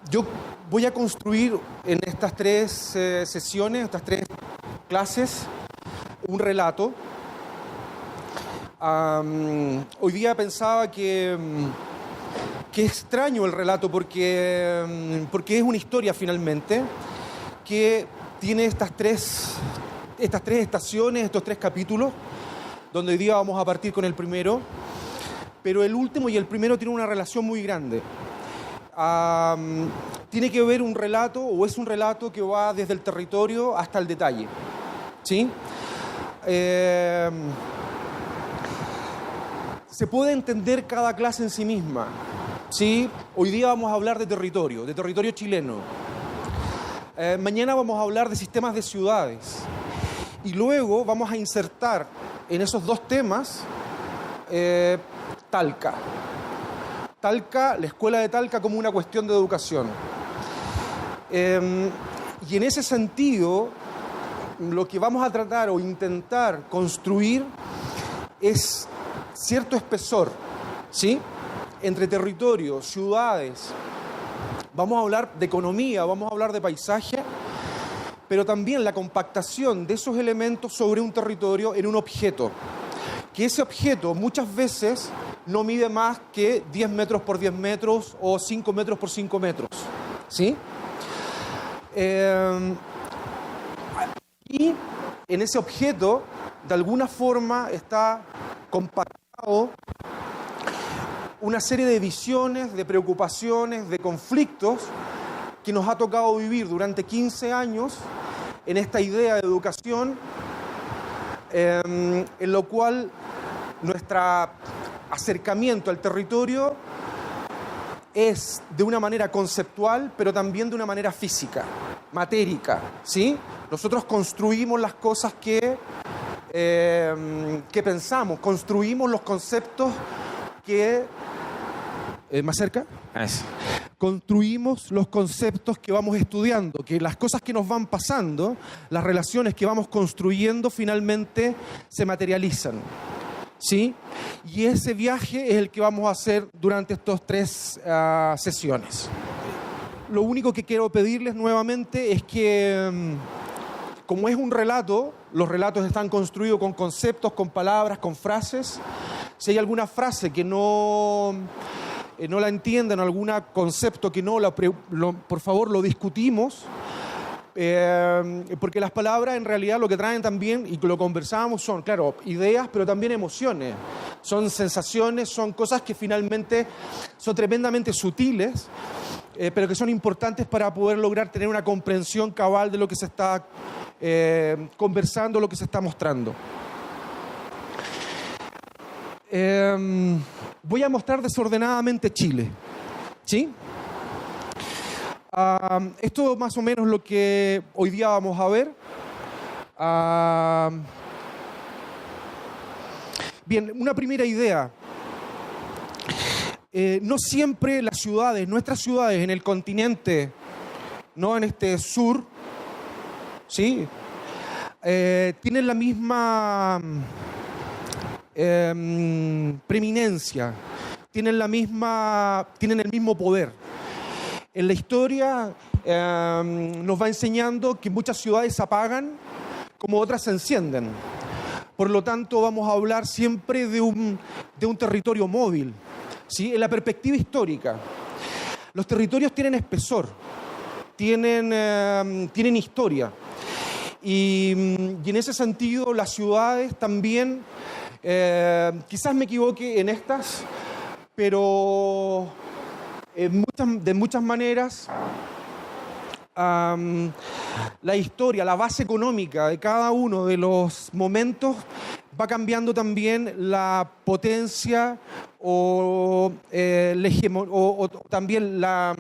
Yo voy a construir en estas tres sesiones, estas tres clases, un relato. Hoy día pensaba que extraño el relato porque es una historia finalmente que tiene estas tres estaciones, estos tres capítulos, donde hoy día vamos a partir con el primero, pero el último y el primero tienen una relación muy grande. Tiene que ver un relato, o es un relato que va desde el territorio hasta el detalle, ¿sí? Se puede entender cada clase en sí misma, ¿sí? Hoy día vamos a hablar de territorio chileno. Mañana vamos a hablar de sistemas de ciudades. Y luego vamos a insertar en esos dos temas Talca. Talca, la escuela de Talca como una cuestión de educación. Y en ese sentido, lo que vamos a tratar o intentar construir es cierto espesor, ¿sí? Entre territorios, ciudades. Vamos a hablar de economía, vamos a hablar de paisaje, pero también la compactación de esos elementos sobre un territorio en un objeto. Que ese objeto muchas veces no mide más que 10 metros por 10 metros o 5 metros por 5 metros, ¿sí? Y en ese objeto, de alguna forma, está compactado una serie de visiones, de preocupaciones, de conflictos que nos ha tocado vivir durante 15 años en esta idea de educación, en lo cual nuestro acercamiento al territorio es de una manera conceptual, pero también de una manera física, matérica, ¿sí? Nosotros construimos las cosas que pensamos, construimos los conceptos que... ¿Más cerca? Eso. Construimos los conceptos que vamos estudiando, que las cosas que nos van pasando, las relaciones que vamos construyendo finalmente se materializan, ¿sí? Y ese viaje es el que vamos a hacer durante estas tres sesiones. Lo único que quiero pedirles nuevamente es que, como es un relato, los relatos están construidos con conceptos, con palabras, con frases. Si hay alguna frase que no la entiendan, algún concepto que por favor lo discutimos, porque las palabras en realidad lo que traen también, y lo conversábamos, son, claro, ideas, pero también emociones, son sensaciones, son cosas que finalmente son tremendamente sutiles, pero que son importantes para poder lograr tener una comprensión cabal de lo que se está conversando, lo que se está mostrando. Voy a mostrar desordenadamente Chile, ¿sí? Esto más o menos lo que hoy día vamos a ver. Bien, una primera idea. No siempre las ciudades, nuestras ciudades en el continente, no en este sur, ¿sí? Tienen la misma... preeminencia, tienen el mismo poder. En la historia nos va enseñando que muchas ciudades se apagan como otras se encienden. Por lo tanto, vamos a hablar siempre de un territorio móvil, ¿sí? En la perspectiva histórica. Los territorios tienen espesor, tienen historia. Y en ese sentido, las ciudades también... quizás me equivoque en estas, pero de muchas maneras la historia, la base económica de cada uno de los momentos va cambiando también la potencia o también la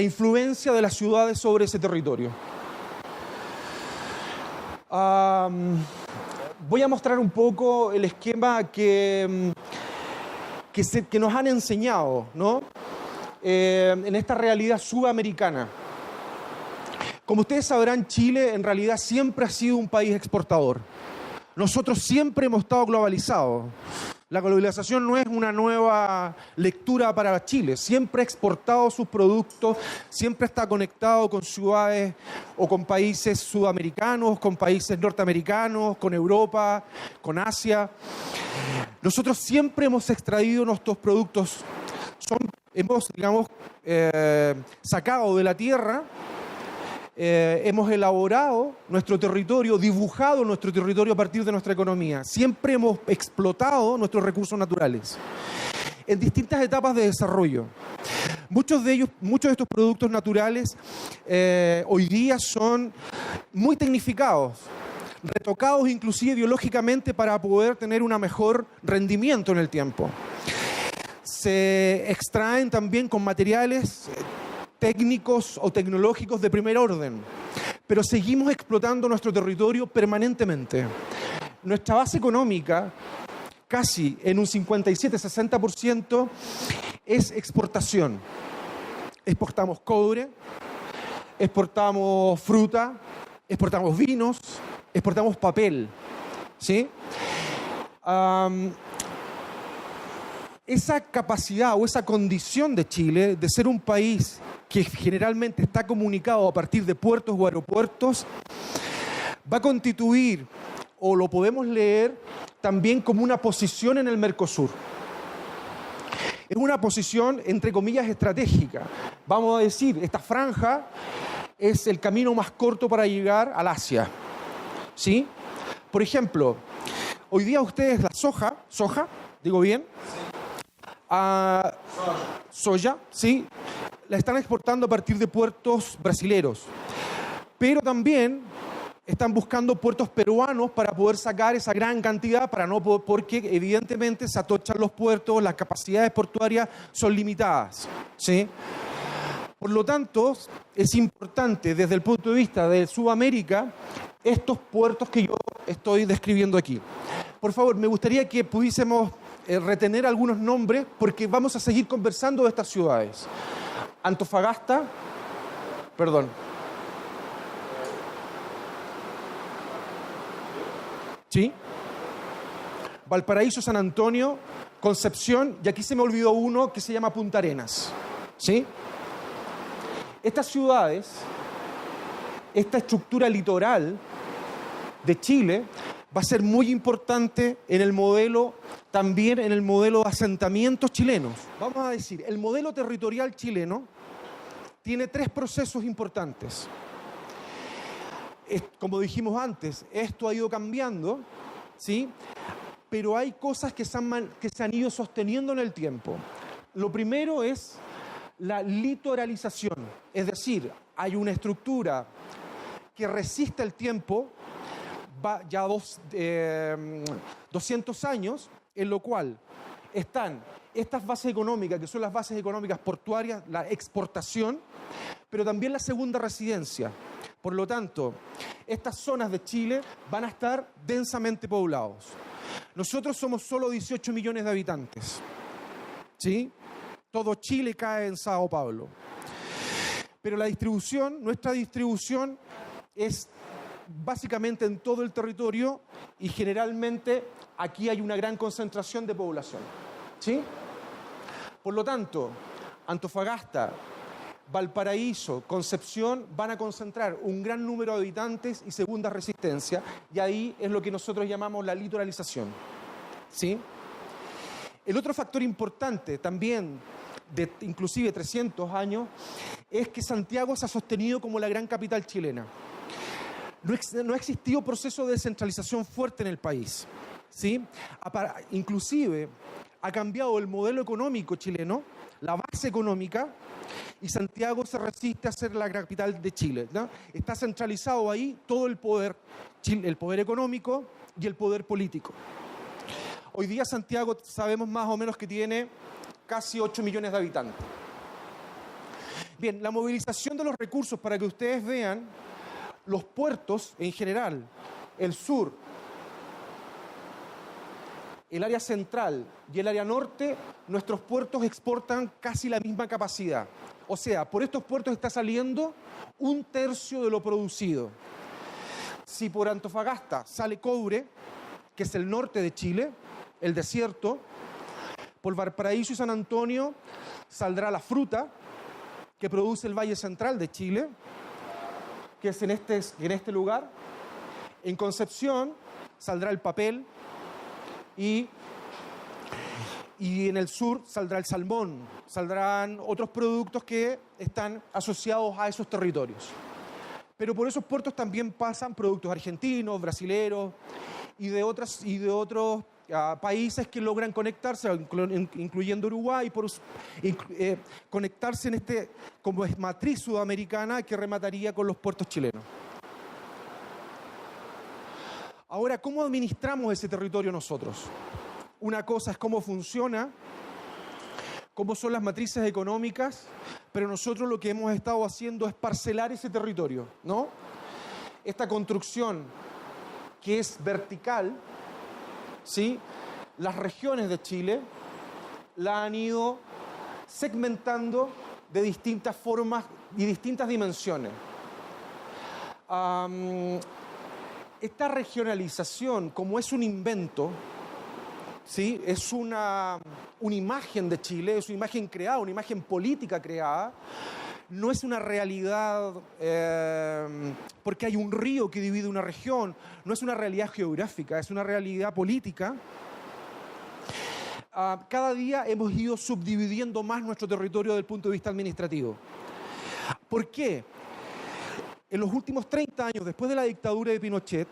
influencia de las ciudades sobre ese territorio. Voy a mostrar un poco el esquema que nos han enseñado, ¿no? En esta realidad sudamericana. Como ustedes sabrán, Chile en realidad siempre ha sido un país exportador. Nosotros siempre hemos estado globalizados. La globalización no es una nueva lectura para Chile. Siempre ha exportado sus productos, siempre está conectado con ciudades o con países sudamericanos, con países norteamericanos, con Europa, con Asia. Nosotros siempre hemos extraído nuestros productos, hemos, digamos, sacado de la tierra, hemos elaborado nuestro territorio, dibujado nuestro territorio a partir de nuestra economía. Siempre hemos explotado nuestros recursos naturales en distintas etapas de desarrollo. Muchos de estos productos naturales hoy día son muy tecnificados, retocados inclusive biológicamente para poder tener un mejor rendimiento en el tiempo. Se extraen también con materiales técnicos o tecnológicos de primer orden, pero seguimos explotando nuestro territorio permanentemente. Nuestra base económica, casi en un 57-60%, es exportación. Exportamos cobre, exportamos fruta, exportamos vinos, exportamos papel, ¿sí? Esa capacidad o esa condición de Chile de ser un país que generalmente está comunicado a partir de puertos o aeropuertos, va a constituir, o lo podemos leer, también como una posición en el Mercosur. Es una posición, entre comillas, estratégica. Vamos a decir, esta franja es el camino más corto para llegar al Asia, ¿sí? Por ejemplo, hoy día ustedes la soja, ¿digo bien? Soya, ¿sí? La están exportando a partir de puertos brasileros, pero también están buscando puertos peruanos para poder sacar esa gran cantidad, porque evidentemente se atochan los puertos, las capacidades portuarias son limitadas, ¿sí? Por lo tanto, es importante desde el punto de vista de Sudamérica estos puertos que yo estoy describiendo aquí. Por favor, me gustaría que pudiésemos retener algunos nombres porque vamos a seguir conversando de estas ciudades. Antofagasta, perdón. ¿Sí? Valparaíso, San Antonio, Concepción, y aquí se me olvidó uno que se llama Punta Arenas. ¿Sí? Estas ciudades, esta estructura litoral de Chile va a ser muy importante en el modelo, también en el modelo de asentamientos chilenos. Vamos a decir, el modelo territorial chileno tiene 3 procesos importantes. Como dijimos antes, esto ha ido cambiando, ¿sí? Pero hay cosas que se han ido sosteniendo en el tiempo. Lo primero es la litoralización, es decir, hay una estructura que resiste el tiempo, va ya 200 años, en lo cual están estas bases económicas, que son las bases económicas portuarias, la exportación, pero también la segunda residencia. Por lo tanto, estas zonas de Chile van a estar densamente poblados. Nosotros somos solo 18 millones de habitantes, ¿sí? Todo Chile cae en Sao Paulo. Pero nuestra distribución es básicamente en todo el territorio y generalmente aquí hay una gran concentración de población, ¿sí? Por lo tanto, Antofagasta, Valparaíso, Concepción van a concentrar un gran número de habitantes y segunda resistencia, y ahí es lo que nosotros llamamos la litoralización, ¿sí? El otro factor importante también de inclusive 300 años es que Santiago se ha sostenido como la gran capital chilena. No ha existido proceso de descentralización fuerte en el país, ¿sí? Inclusive ha cambiado el modelo económico chileno, la base económica, y Santiago se resiste a ser la capital de Chile, ¿no? Está centralizado ahí todo el poder económico y el poder político. Hoy día Santiago sabemos más o menos que tiene casi 8 millones de habitantes. Bien, la movilización de los recursos, para que ustedes vean, los puertos en general, el sur, el área central y el área norte, nuestros puertos exportan casi la misma capacidad. O sea, por estos puertos está saliendo 1/3 de lo producido. Si por Antofagasta sale cobre, que es el norte de Chile, el desierto, Por Valparaíso y San Antonio saldrá la fruta que produce el Valle Central de Chile, que es en este lugar. En Concepción saldrá el papel y en el sur saldrá el salmón, saldrán otros productos que están asociados a esos territorios. Pero por esos puertos también pasan productos argentinos, brasileros y de otros países que logran conectarse, incluyendo Uruguay, conectarse en como es matriz sudamericana que remataría con los puertos chilenos. Ahora, ¿cómo administramos ese territorio nosotros? Una cosa es cómo funciona, cómo son las matrices económicas, pero nosotros lo que hemos estado haciendo es parcelar ese territorio, ¿no? Esta construcción que es vertical, ¿sí? Las regiones de Chile la han ido segmentando de distintas formas y distintas dimensiones. Esta regionalización, como es un invento, ¿sí? Es una imagen de Chile, es una imagen creada, una imagen política creada. No es una realidad porque hay un río que divide una región, no es una realidad geográfica, es una realidad política. Cada día hemos ido subdividiendo más nuestro territorio desde el punto de vista administrativo. ¿Por qué? En los últimos 30 años, después de la dictadura de Pinochet,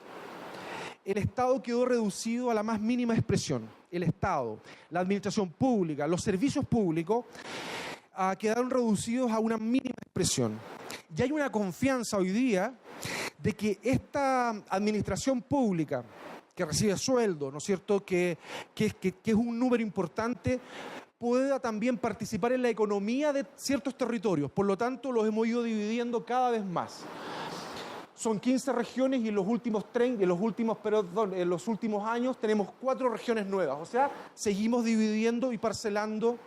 el Estado quedó reducido a la más mínima expresión. El Estado, la administración pública, los servicios públicos quedaron reducidos a una mínima expresión. Y hay una confianza hoy día de que esta administración pública, que recibe sueldo, ¿no es cierto?, que es un número importante, pueda también participar en la economía de ciertos territorios. Por lo tanto, los hemos ido dividiendo cada vez más. Son 15 regiones y en los últimos años tenemos 4 regiones nuevas. O sea, seguimos dividiendo y parcelando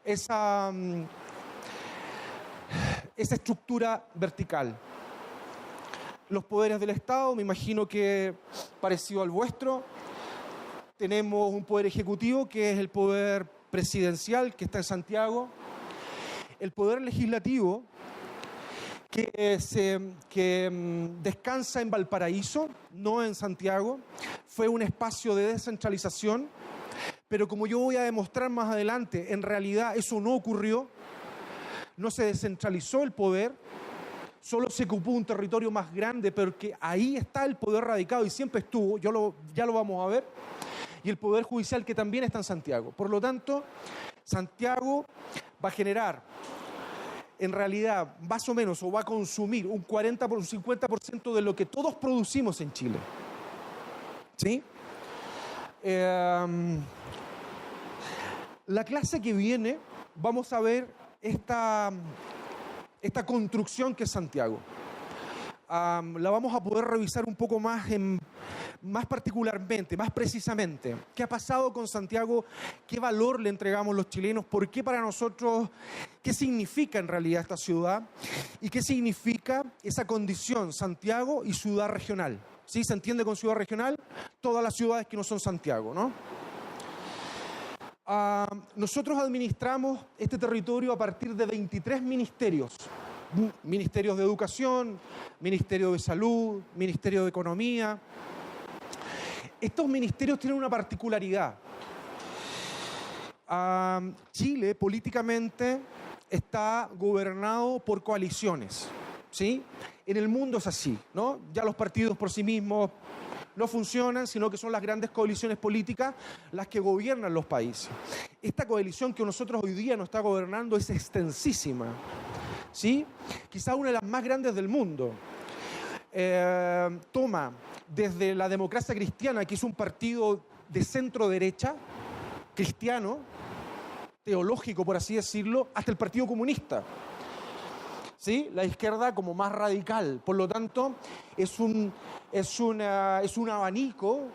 esa estructura vertical. Los poderes del Estado, me imagino que parecido al vuestro. Tenemos un poder ejecutivo que es el poder presidencial, que está en Santiago. El poder legislativo, que descansa en Valparaíso, no en Santiago. Fue un espacio de descentralización, pero como yo voy a demostrar más adelante, en realidad eso no ocurrió. No se descentralizó el poder, solo se ocupó un territorio más grande, pero que ahí está el poder radicado y siempre estuvo, ya lo vamos a ver. Y el poder judicial, que también está en Santiago. Por lo tanto, Santiago va a generar, en realidad, más o menos, o va a consumir un 40 por un 50% de lo que todos producimos en Chile. ¿Sí? La clase que viene, vamos a ver esta construcción que es Santiago. La vamos a poder revisar un poco más particularmente, más precisamente. ¿Qué ha pasado con Santiago? ¿Qué valor le entregamos los chilenos? ¿Por qué para nosotros? ¿Qué significa en realidad esta ciudad? ¿Y qué significa esa condición, Santiago y ciudad regional? ¿Sí? ¿Se entiende con ciudad regional? Todas las ciudades que no son Santiago, ¿no? Nosotros administramos este territorio a partir de 23 ministerios. Ministerios de Educación, Ministerio de Salud, Ministerio de Economía. Estos ministerios tienen una particularidad. Chile políticamente está gobernado por coaliciones, ¿sí? En el mundo es así, ¿no? Ya los partidos por sí mismos no funcionan, sino que son las grandes coaliciones políticas las que gobiernan los países. Esta coalición que nosotros hoy día nos está gobernando es extensísima, ¿sí? Quizá una de las más grandes del mundo. Toma desde la Democracia Cristiana, que es un partido de centro-derecha, cristiano, teológico, por así decirlo, hasta el Partido Comunista. ¿Sí? La izquierda como más radical. Por lo tanto, es un abanico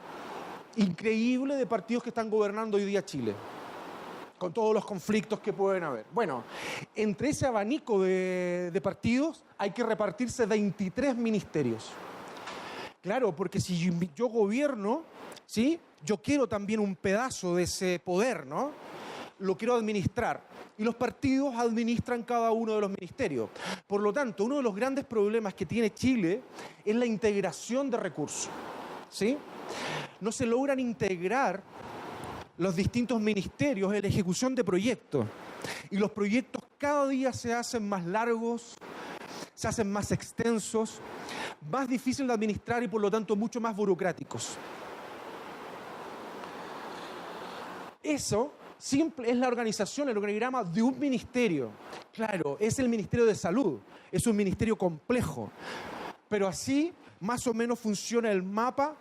increíble de partidos que están gobernando hoy día Chile, con todos los conflictos que pueden haber. Bueno, entre ese abanico de partidos hay que repartirse 23 ministerios. Claro, porque si yo gobierno ¿sí? Yo quiero también un pedazo de ese poder, ¿no? Lo quiero administrar. Y los partidos administran cada uno de los ministerios. Por lo tanto, uno de los grandes problemas que tiene Chile es la integración de recursos, ¿sí? No se logran integrar los distintos ministerios en la ejecución de proyectos. Y los proyectos cada día se hacen más largos, se hacen más extensos, más difíciles de administrar y por lo tanto mucho más burocráticos. Eso simple es la organización, el organigrama de un ministerio. Claro, es el Ministerio de Salud, es un ministerio complejo, pero así más o menos funciona el mapa,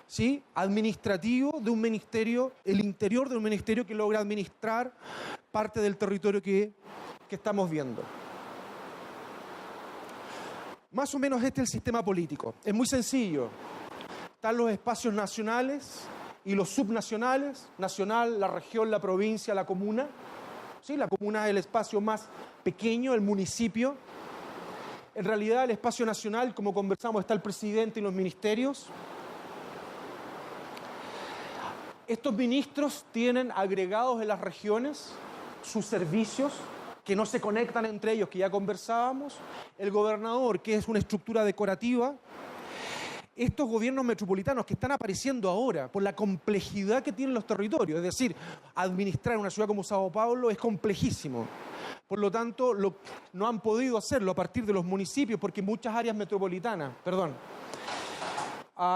¿sí?, administrativo de un ministerio, el interior de un ministerio que logra administrar parte del territorio que estamos viendo. Más o menos este es el sistema político. Es muy sencillo. Están los espacios nacionales y los subnacionales. Nacional, la región, la provincia, la comuna. ¿Sí? La comuna es el espacio más pequeño, el municipio. En realidad, el espacio nacional, como conversamos, está el presidente y los ministerios. Estos ministros tienen agregados en las regiones sus servicios que no se conectan entre ellos, que ya conversábamos. El gobernador, que es una estructura decorativa. Estos gobiernos metropolitanos que están apareciendo ahora por la complejidad que tienen los territorios. Es decir, administrar una ciudad como Sao Paulo es complejísimo. Por lo tanto, no han podido hacerlo a partir de los municipios porque muchas áreas metropolitanas,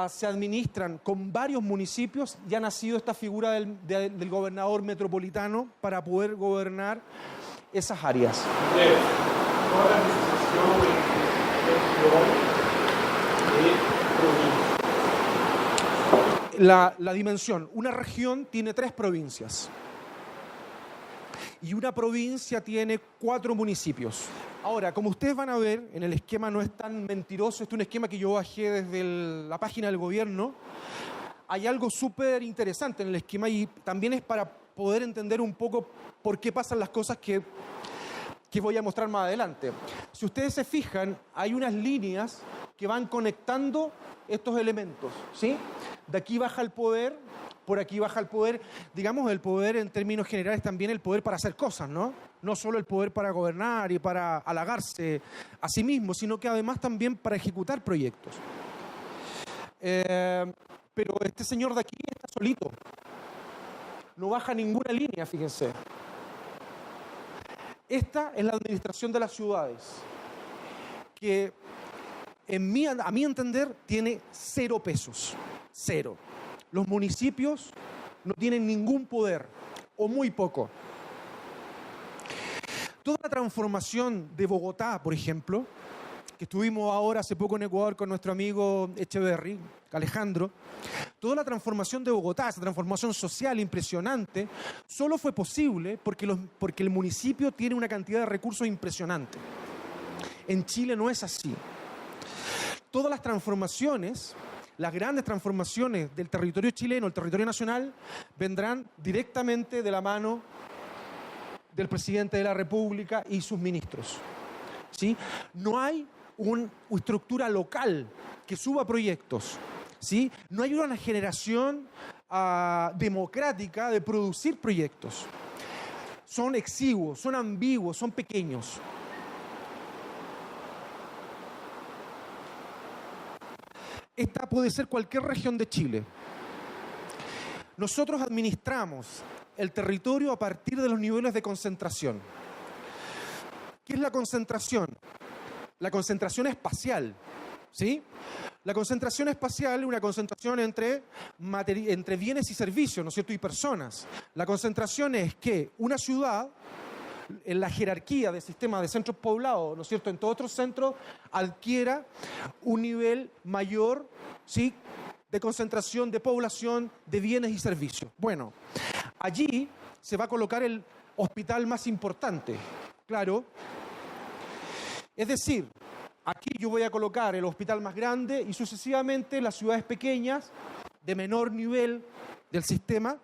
se administran con varios municipios y ha nacido esta figura del gobernador metropolitano para poder gobernar esas áreas. La dimensión. Una región tiene 3 provincias y una provincia tiene 4 municipios. Ahora, como ustedes van a ver, en el esquema no es tan mentiroso, este es un esquema que yo bajé desde la página del gobierno. Hay algo súper interesante en el esquema y también es para poder entender un poco por qué pasan las cosas que voy a mostrar más adelante. Si ustedes se fijan, hay unas líneas que van conectando estos elementos, ¿sí? De aquí baja el poder, por aquí baja el poder. Digamos, el poder en términos generales también el poder para hacer cosas, ¿no? No solo el poder para gobernar y para halagarse a sí mismo, sino que además también para ejecutar proyectos. Pero este señor de aquí está solito. No baja ninguna línea, fíjense. Esta es la administración de las ciudades, que a mi entender tiene 0 pesos, 0. Los municipios no tienen ningún poder, o muy poco. Toda la transformación de Bogotá, por ejemplo, que estuvimos ahora hace poco en Ecuador con nuestro amigo Echeverry, Alejandro, toda la transformación de Bogotá, esa transformación social impresionante, solo fue posible porque el municipio tiene una cantidad de recursos impresionante. En Chile no es así. Todas las transformaciones, las grandes transformaciones del territorio chileno, el territorio nacional, vendrán directamente de la mano del presidente de la República y sus ministros, ¿sí? No hay una estructura local que suba proyectos, ¿sí? No hay una generación democrática de producir proyectos. Son exiguos, son ambiguos, son pequeños. Esta puede ser cualquier región de Chile. Nosotros administramos el territorio a partir de los niveles de concentración. ¿Qué es la concentración? La concentración espacial, ¿sí? La concentración espacial es una concentración entre bienes y servicios, ¿no es cierto?, y personas. La concentración es que una ciudad, en la jerarquía del sistema de centros poblados, ¿no es cierto?, en todos otros centros, adquiera un nivel mayor, ¿sí?, de concentración de población, de bienes y servicios. Bueno, allí se va a colocar el hospital más importante, claro. Es decir, aquí yo voy a colocar el hospital más grande y sucesivamente las ciudades pequeñas, de menor nivel del sistema,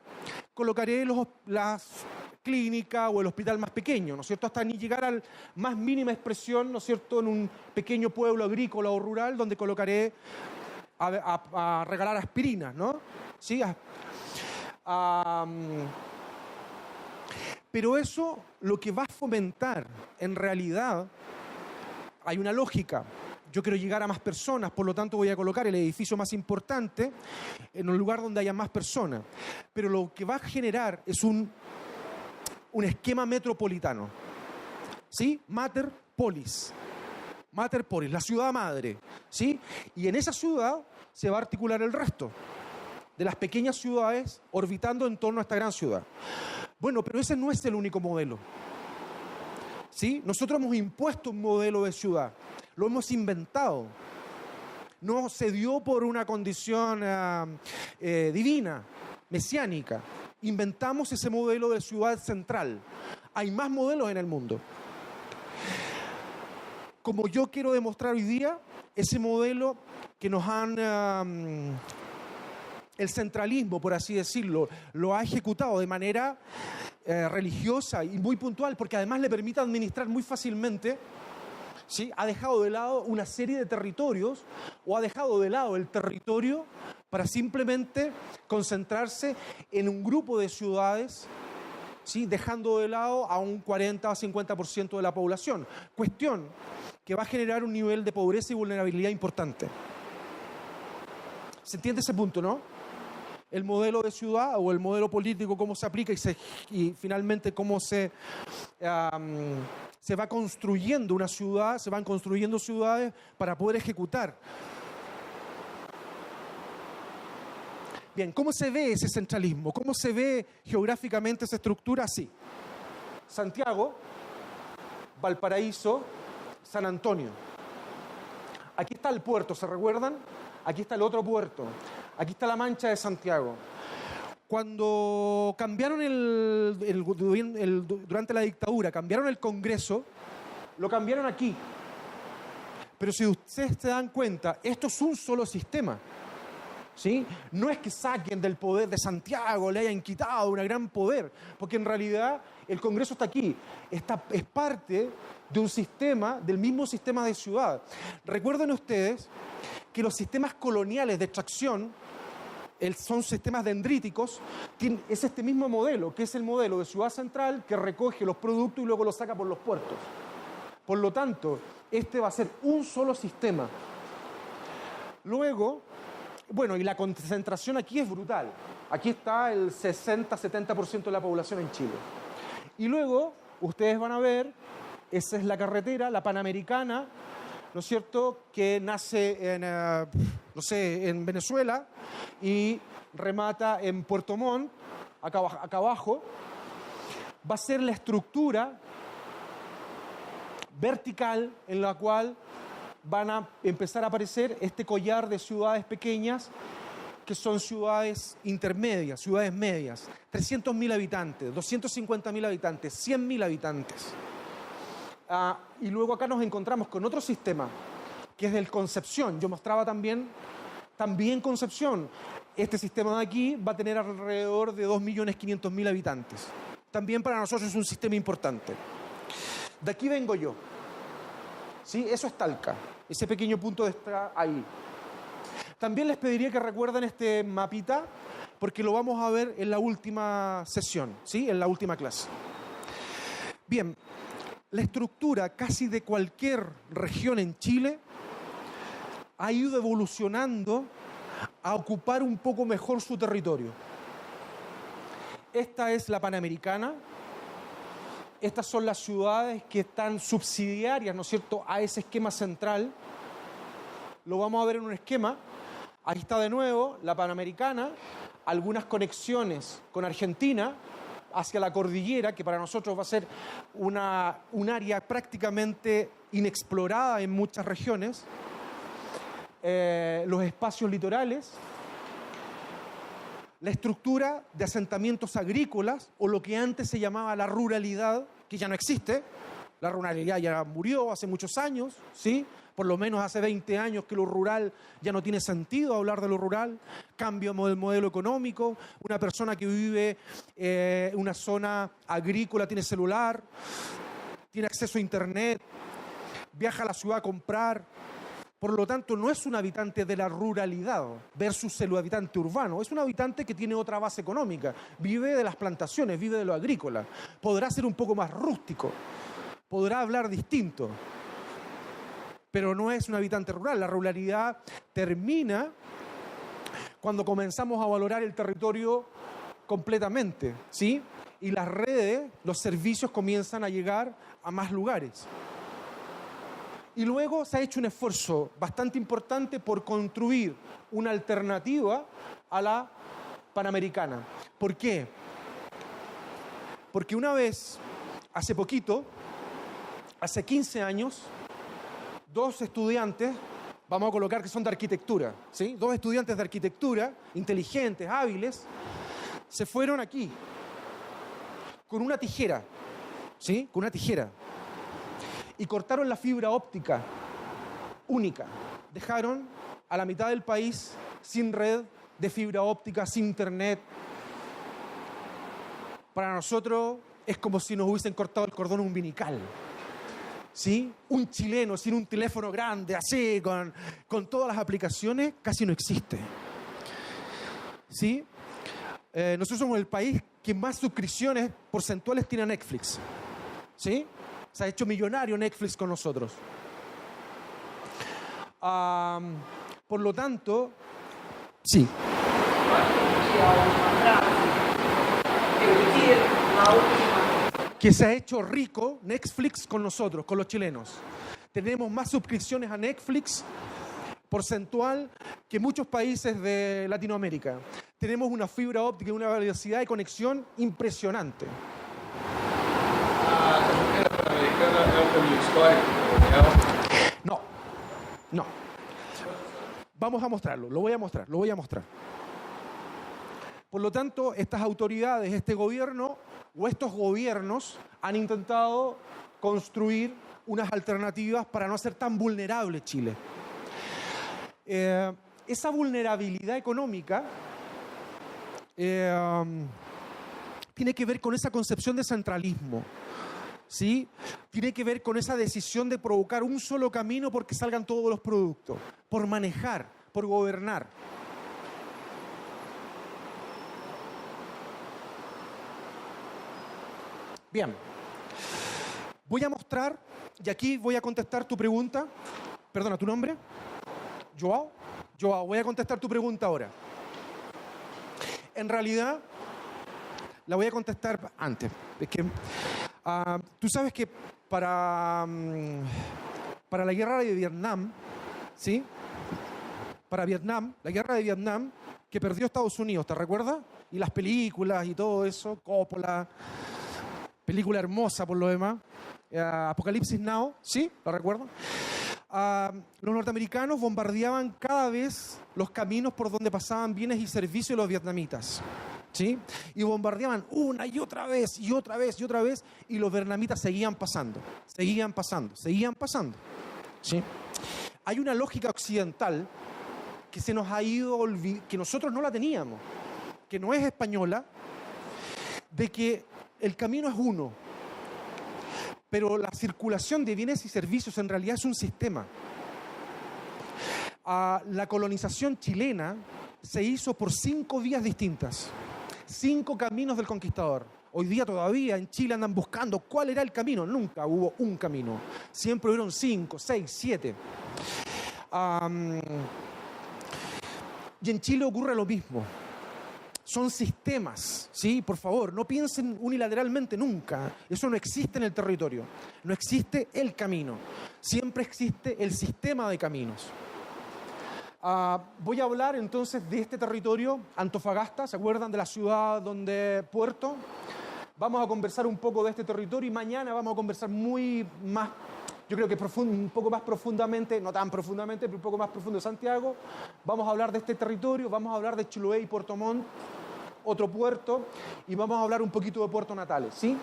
colocaré las clínicas o el hospital más pequeño, ¿no es cierto?, hasta ni llegar a la más mínima expresión, ¿no es cierto?, en un pequeño pueblo agrícola o rural donde colocaré a regalar aspirinas, ¿no? ¿Sí? Pero eso lo que va a fomentar, en realidad, hay una lógica. Yo quiero llegar a más personas, por lo tanto voy a colocar el edificio más importante en un lugar donde haya más personas. Pero lo que va a generar es un esquema metropolitano. ¿Sí? Mater Polis, la ciudad madre. ¿Sí? Y en esa ciudad se va a articular el resto de las pequeñas ciudades orbitando en torno a esta gran ciudad. Bueno, pero ese no es el único modelo. ¿Sí? Nosotros hemos impuesto un modelo de ciudad. Lo hemos inventado. No se dio por una condición divina, mesiánica. Inventamos ese modelo de ciudad central. Hay más modelos en el mundo. Como yo quiero demostrar hoy día, ese modelo que nos han... el centralismo, por así decirlo, lo ha ejecutado de manera religiosa y muy puntual, porque además le permite administrar muy fácilmente. ¿Sí? Ha dejado de lado una serie de territorios o ha dejado de lado el territorio para simplemente concentrarse en un grupo de ciudades, ¿sí? Dejando de lado a un 40 o 50% de la población. Cuestión que va a generar un nivel de pobreza y vulnerabilidad importante. ¿Se entiende ese punto, no? El modelo de ciudad o el modelo político, cómo se aplica y finalmente cómo se va construyendo una ciudad, se van construyendo ciudades para poder ejecutar. Bien, ¿cómo se ve ese centralismo? ¿Cómo se ve geográficamente esa estructura? Así. Santiago, Valparaíso, San Antonio. Aquí está el puerto, ¿se recuerdan? Aquí está el otro puerto. Aquí está la Mancha de Santiago. Cuando cambiaron durante la dictadura, cambiaron el Congreso, lo cambiaron aquí. Pero si ustedes se dan cuenta, esto es un solo sistema. ¿Sí? No es que saquen del poder de Santiago, le hayan quitado un gran poder, porque en realidad el Congreso está aquí, es parte de un sistema, del mismo sistema de ciudad. Recuerden ustedes que los sistemas coloniales de extracción son sistemas dendríticos, es este mismo modelo, que es el modelo de ciudad central que recoge los productos y luego los saca por los puertos. Por lo tanto, este va a ser un solo sistema. Luego, bueno, y la concentración aquí es brutal. Aquí está el 60-70% de la población en Chile. Y luego, ustedes van a ver, esa es la carretera, la Panamericana, ¿no es cierto?, que nace en Venezuela y remata en Puerto Montt, acá abajo. Va a ser la estructura vertical en la cual van a empezar a aparecer este collar de ciudades pequeñas que son ciudades intermedias, ciudades medias. 300.000 habitantes, 250.000 habitantes, 100.000 habitantes. Y luego acá nos encontramos con otro sistema, que es el Concepción. Yo mostraba también Concepción. Este sistema de aquí va a tener alrededor de 2.500.000 habitantes. También para nosotros es un sistema importante. De aquí vengo yo. ¿Sí? Eso es Talca. Ese pequeño punto está ahí. También les pediría que recuerden este mapita, porque lo vamos a ver en la última sesión, ¿sí? En la última clase. Bien. La estructura casi de cualquier región en Chile ha ido evolucionando a ocupar un poco mejor su territorio. Esta es la Panamericana. Estas son las ciudades que están subsidiarias, ¿no es cierto?, a ese esquema central. Lo vamos a ver en un esquema. Ahí está de nuevo la Panamericana, algunas conexiones con Argentina, hacia la cordillera, que para nosotros va a ser un área prácticamente inexplorada en muchas regiones, los espacios litorales, la estructura de asentamientos agrícolas, o lo que antes se llamaba la ruralidad, que ya no existe. La ruralidad ya murió hace muchos años, ¿sí? Por lo menos hace 20 años que lo rural ya no tiene sentido hablar de lo rural. Cambio del modelo económico. Una persona que vive en una zona agrícola tiene celular, tiene acceso a internet, viaja a la ciudad a comprar, Por lo tanto, no es un habitante de la ruralidad versus el habitante urbano. Es un habitante que tiene otra base económica. Vive de las plantaciones, vive de lo agrícola. Podrá ser un poco más rústico. Podrá hablar distinto. Pero no es un habitante rural. La ruralidad termina cuando comenzamos a valorar el territorio completamente, ¿sí? Y las redes, los servicios comienzan a llegar a más lugares. Y luego se ha hecho un esfuerzo bastante importante por construir una alternativa a la Panamericana. ¿Por qué? Porque una vez, hace poquito, hace 15 años, dos estudiantes, vamos a colocar que son de arquitectura, ¿sí? Dos estudiantes de arquitectura, inteligentes, hábiles, se fueron aquí con una tijera, ¿sí? Con una tijera. Y cortaron la fibra óptica única. Dejaron a la mitad del país sin red de fibra óptica, sin internet. Para nosotros es como si nos hubiesen cortado el cordón umbilical. ¿Sí? Un chileno sin un teléfono grande, así, con todas las aplicaciones, casi no existe. ¿Sí? Nosotros somos el país que más suscripciones porcentuales tiene a Netflix. ¿Sí? Se ha hecho millonario Netflix con nosotros. Por lo tanto, sí. Que se ha hecho rico Netflix con nosotros, con los chilenos. Tenemos más suscripciones a Netflix porcentual que muchos países de Latinoamérica. Tenemos una fibra óptica y una velocidad de conexión impresionante. No. Vamos a mostrarlo, lo voy a mostrar. Por lo tanto, estas autoridades, este gobierno o estos gobiernos han intentado construir unas alternativas para no ser tan vulnerable Chile. Esa vulnerabilidad económica tiene que ver con esa concepción de centralismo. ¿Sí? Tiene que ver con esa decisión de provocar un solo camino porque salgan todos los productos, por manejar, por gobernar. Bien, voy a mostrar, y aquí voy a contestar tu pregunta. Perdona, ¿tu nombre? Joao, voy a contestar tu pregunta ahora. En realidad, la voy a contestar antes. Es que tú sabes que para la guerra de Vietnam, ¿sí? Para Vietnam, la guerra de Vietnam, que perdió Estados Unidos, ¿te recuerdas? Y las películas y todo eso, Coppola, película hermosa por lo demás, Apocalipsis Now, ¿sí? ¿Lo recuerdo? Los norteamericanos bombardeaban cada vez los caminos por donde pasaban bienes y servicios de los vietnamitas. ¿Sí? Y bombardeaban una y otra vez, y otra vez, y otra vez, y los vietnamitas seguían pasando. ¿Sí? Hay una lógica occidental que se nos ha ido que nosotros no la teníamos, que no es española, de que el camino es uno, pero la circulación de bienes y servicios en realidad es un sistema. La colonización chilena se hizo por 5 vías distintas. 5 caminos del conquistador. Hoy día todavía en Chile andan buscando cuál era el camino. Nunca hubo un camino. Siempre hubieron 5, 6, 7. Y en Chile ocurre lo mismo. Son sistemas, ¿sí? Por favor, no piensen unilateralmente nunca. Eso no existe en el territorio. No existe el camino. Siempre existe el sistema de caminos. Voy a hablar entonces de este territorio, Antofagasta, ¿se acuerdan de la ciudad donde Puerto? Vamos a conversar un poco de este territorio y mañana vamos a conversar yo creo que un poco más profundamente, no tan profundamente, pero un poco más profundo de Santiago. Vamos a hablar de este territorio, vamos a hablar de Chiloé y Puerto Montt, otro puerto, y vamos a hablar un poquito de Puerto Natales, ¿sí?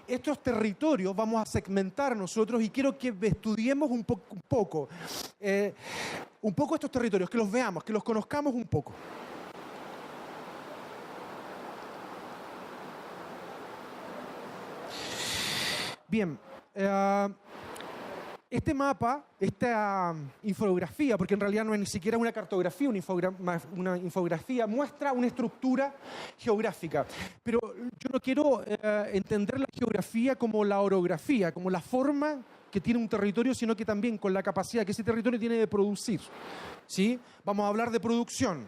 Estos territorios vamos a segmentar nosotros y quiero que estudiemos un poco estos territorios, que los veamos, que los conozcamos un poco. Bien, Este mapa, esta infografía, porque en realidad no es ni siquiera una cartografía, una infografía, muestra una estructura geográfica. Pero yo no quiero entender la geografía como la orografía, como la forma que tiene un territorio, sino que también con la capacidad que ese territorio tiene de producir. ¿Sí? Vamos a hablar de producción.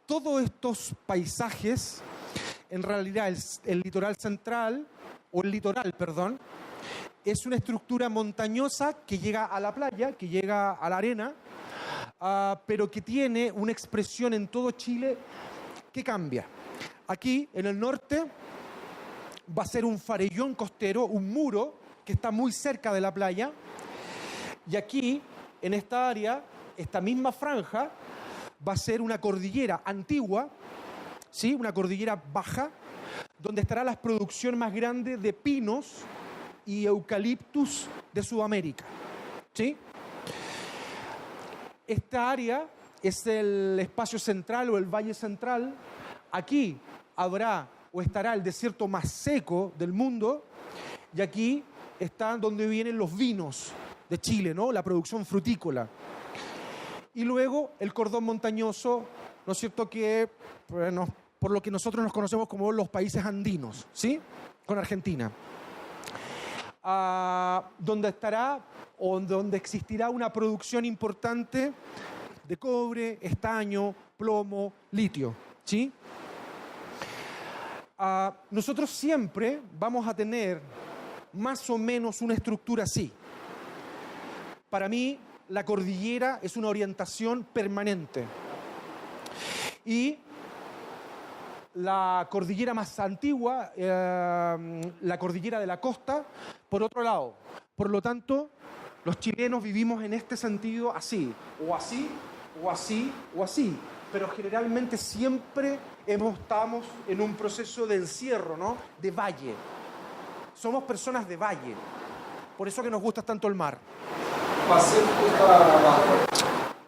Todos estos paisajes, en realidad el litoral central, o el litoral, perdón, es una estructura montañosa que llega a la playa, que llega a la arena, pero que tiene una expresión en todo Chile que cambia. Aquí, en el norte, va a ser un farellón costero, un muro que está muy cerca de la playa. Y aquí, en esta área, esta misma franja, va a ser una cordillera antigua, ¿sí? Una cordillera baja, donde estará la producción más grande de pinos y eucaliptus de Sudamérica. ¿Sí? Esta área es el espacio central o el valle central. Aquí habrá o estará el desierto más seco del mundo, y aquí está donde vienen los vinos de Chile, ¿no? La producción frutícola. Y luego el cordón montañoso, ¿no es cierto?, que bueno, por lo que nosotros nos conocemos como los países andinos, ¿sí? Con Argentina. Donde estará o donde existirá una producción importante de cobre, estaño, plomo, litio, ¿sí? Nosotros siempre vamos a tener más o menos una estructura así. Para mí, la cordillera es una orientación permanente. Y la cordillera más antigua, la cordillera de la costa, por otro lado. Por lo tanto, los chilenos vivimos en este sentido así, o así, o así, o así. Pero generalmente siempre estamos en un proceso de encierro, ¿no? De valle. Somos personas de valle. Por eso que nos gusta tanto el mar.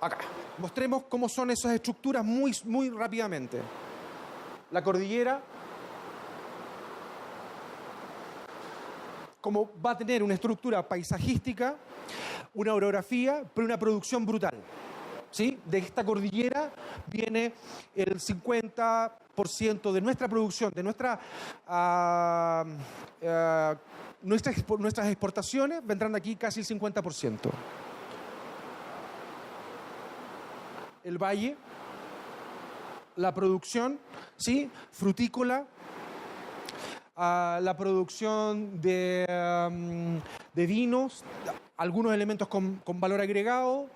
Acá. Mostremos cómo son esas estructuras muy rápidamente. La cordillera, como va a tener una estructura paisajística, una orografía, pero una producción brutal. ¿Sí? De esta cordillera viene el 50% de nuestra producción, de nuestras exportaciones, vendrán de aquí casi el 50%. El valle, la producción, ¿sí? Frutícola, la producción de vinos, algunos elementos con valor agregado.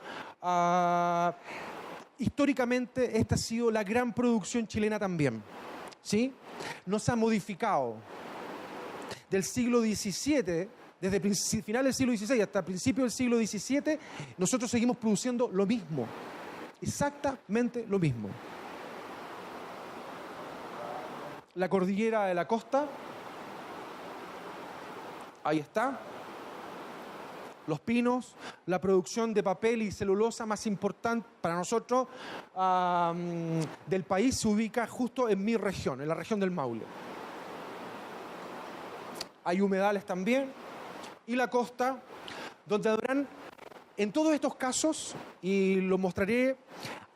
Históricamente esta ha sido la gran producción chilena también, ¿sí? No se ha modificado. Del siglo XVII, desde el final del siglo XVI hasta el principio del siglo XVII, nosotros seguimos produciendo lo mismo, exactamente lo mismo. La cordillera de la costa, ahí está. Los pinos, la producción de papel y celulosa más importante para nosotros del país se ubica justo en mi región, en la región del Maule. Hay humedales también. Y la costa, donde habrán, en todos estos casos, y lo mostraré,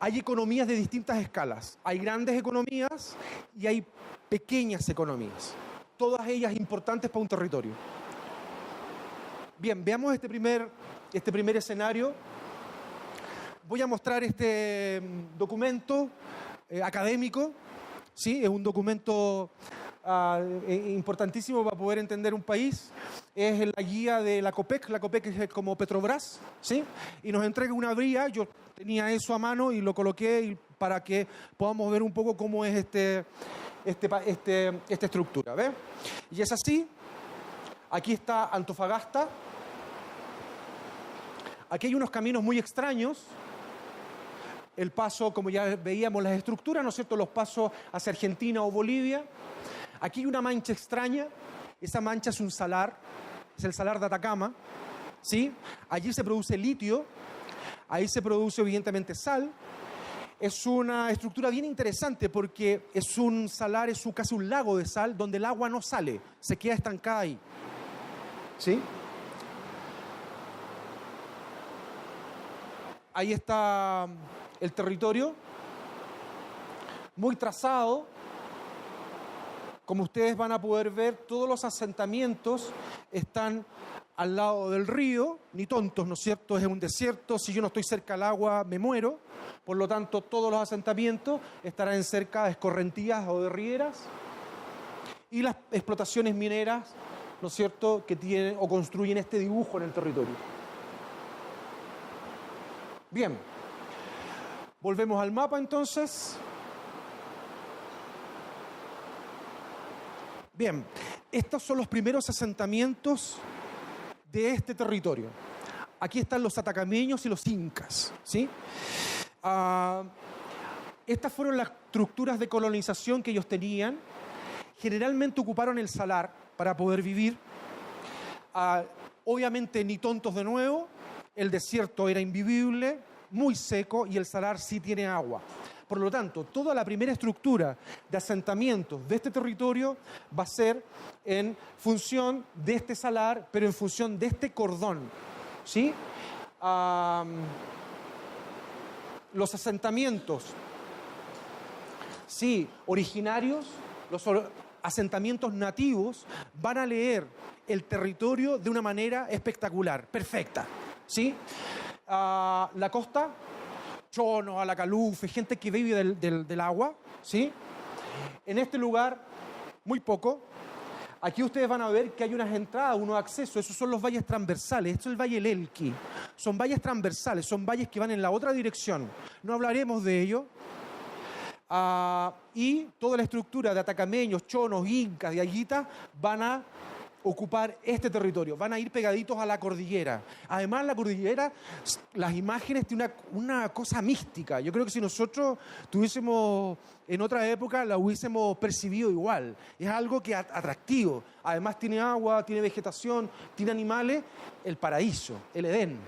hay economías de distintas escalas. Hay grandes economías y hay pequeñas economías. Todas ellas importantes para un territorio. Bien, veamos este primer escenario. Voy a mostrar este documento académico, ¿sí? Es un documento importantísimo para poder entender un país. Es la guía de la COPEC es como Petrobras, ¿sí? Y nos entrega una guía. Yo tenía eso a mano y lo coloqué para que podamos ver un poco cómo es esta estructura, ¿ves? Y es así. Aquí está Antofagasta. Aquí hay unos caminos muy extraños. El paso, como ya veíamos las estructuras, ¿no es cierto? Los pasos hacia Argentina o Bolivia. Aquí hay una mancha extraña. Esa mancha es un salar. Es el salar de Atacama. ¿Sí? Allí se produce litio. Ahí se produce evidentemente sal. Es una estructura bien interesante porque es un salar, es casi un lago de sal donde el agua no sale. Se queda estancada ahí. ¿Sí? Ahí está el territorio, muy trazado. Como ustedes van a poder ver, todos los asentamientos están al lado del río, ni tontos, ¿no es cierto? Es un desierto, si yo no estoy cerca al agua me muero, por lo tanto todos los asentamientos estarán cerca de escorrentías o de rieras, y las explotaciones mineras, ¿no es cierto?, que tienen o construyen este dibujo en el territorio. Bien, volvemos al mapa entonces. Bien, estos son los primeros asentamientos de este territorio. Aquí están los atacameños y los incas, ¿sí? Estas fueron las estructuras de colonización que ellos tenían. Generalmente ocuparon el salar para poder vivir. Obviamente ni tontos de nuevo, el desierto era invivible, muy seco, y el salar sí tiene agua. Por lo tanto, toda la primera estructura de asentamientos de este territorio va a ser en función de este salar, pero en función de este cordón, ¿sí? Los asentamientos, sí, originarios, los asentamientos nativos van a leer el territorio de una manera espectacular, perfecta, ¿sí? La costa, chonos, alacalufe, gente que vive del agua, ¿sí? En este lugar, muy poco. Aquí ustedes van a ver que hay unas entradas, unos accesos. Esos son los valles transversales. Esto es el Valle El Elqui. Son valles transversales, son valles que van en la otra dirección. No hablaremos de ello. Y toda la estructura de atacameños, chonos, incas, diaguitas van a ocupar este territorio, van a ir pegaditos a la cordillera. Además, la cordillera, las imágenes tienen una cosa mística. Yo creo que si nosotros tuviésemos en otra época, la hubiésemos percibido igual. Es algo que es atractivo. Además, tiene agua, tiene vegetación, tiene animales. El paraíso, el Edén.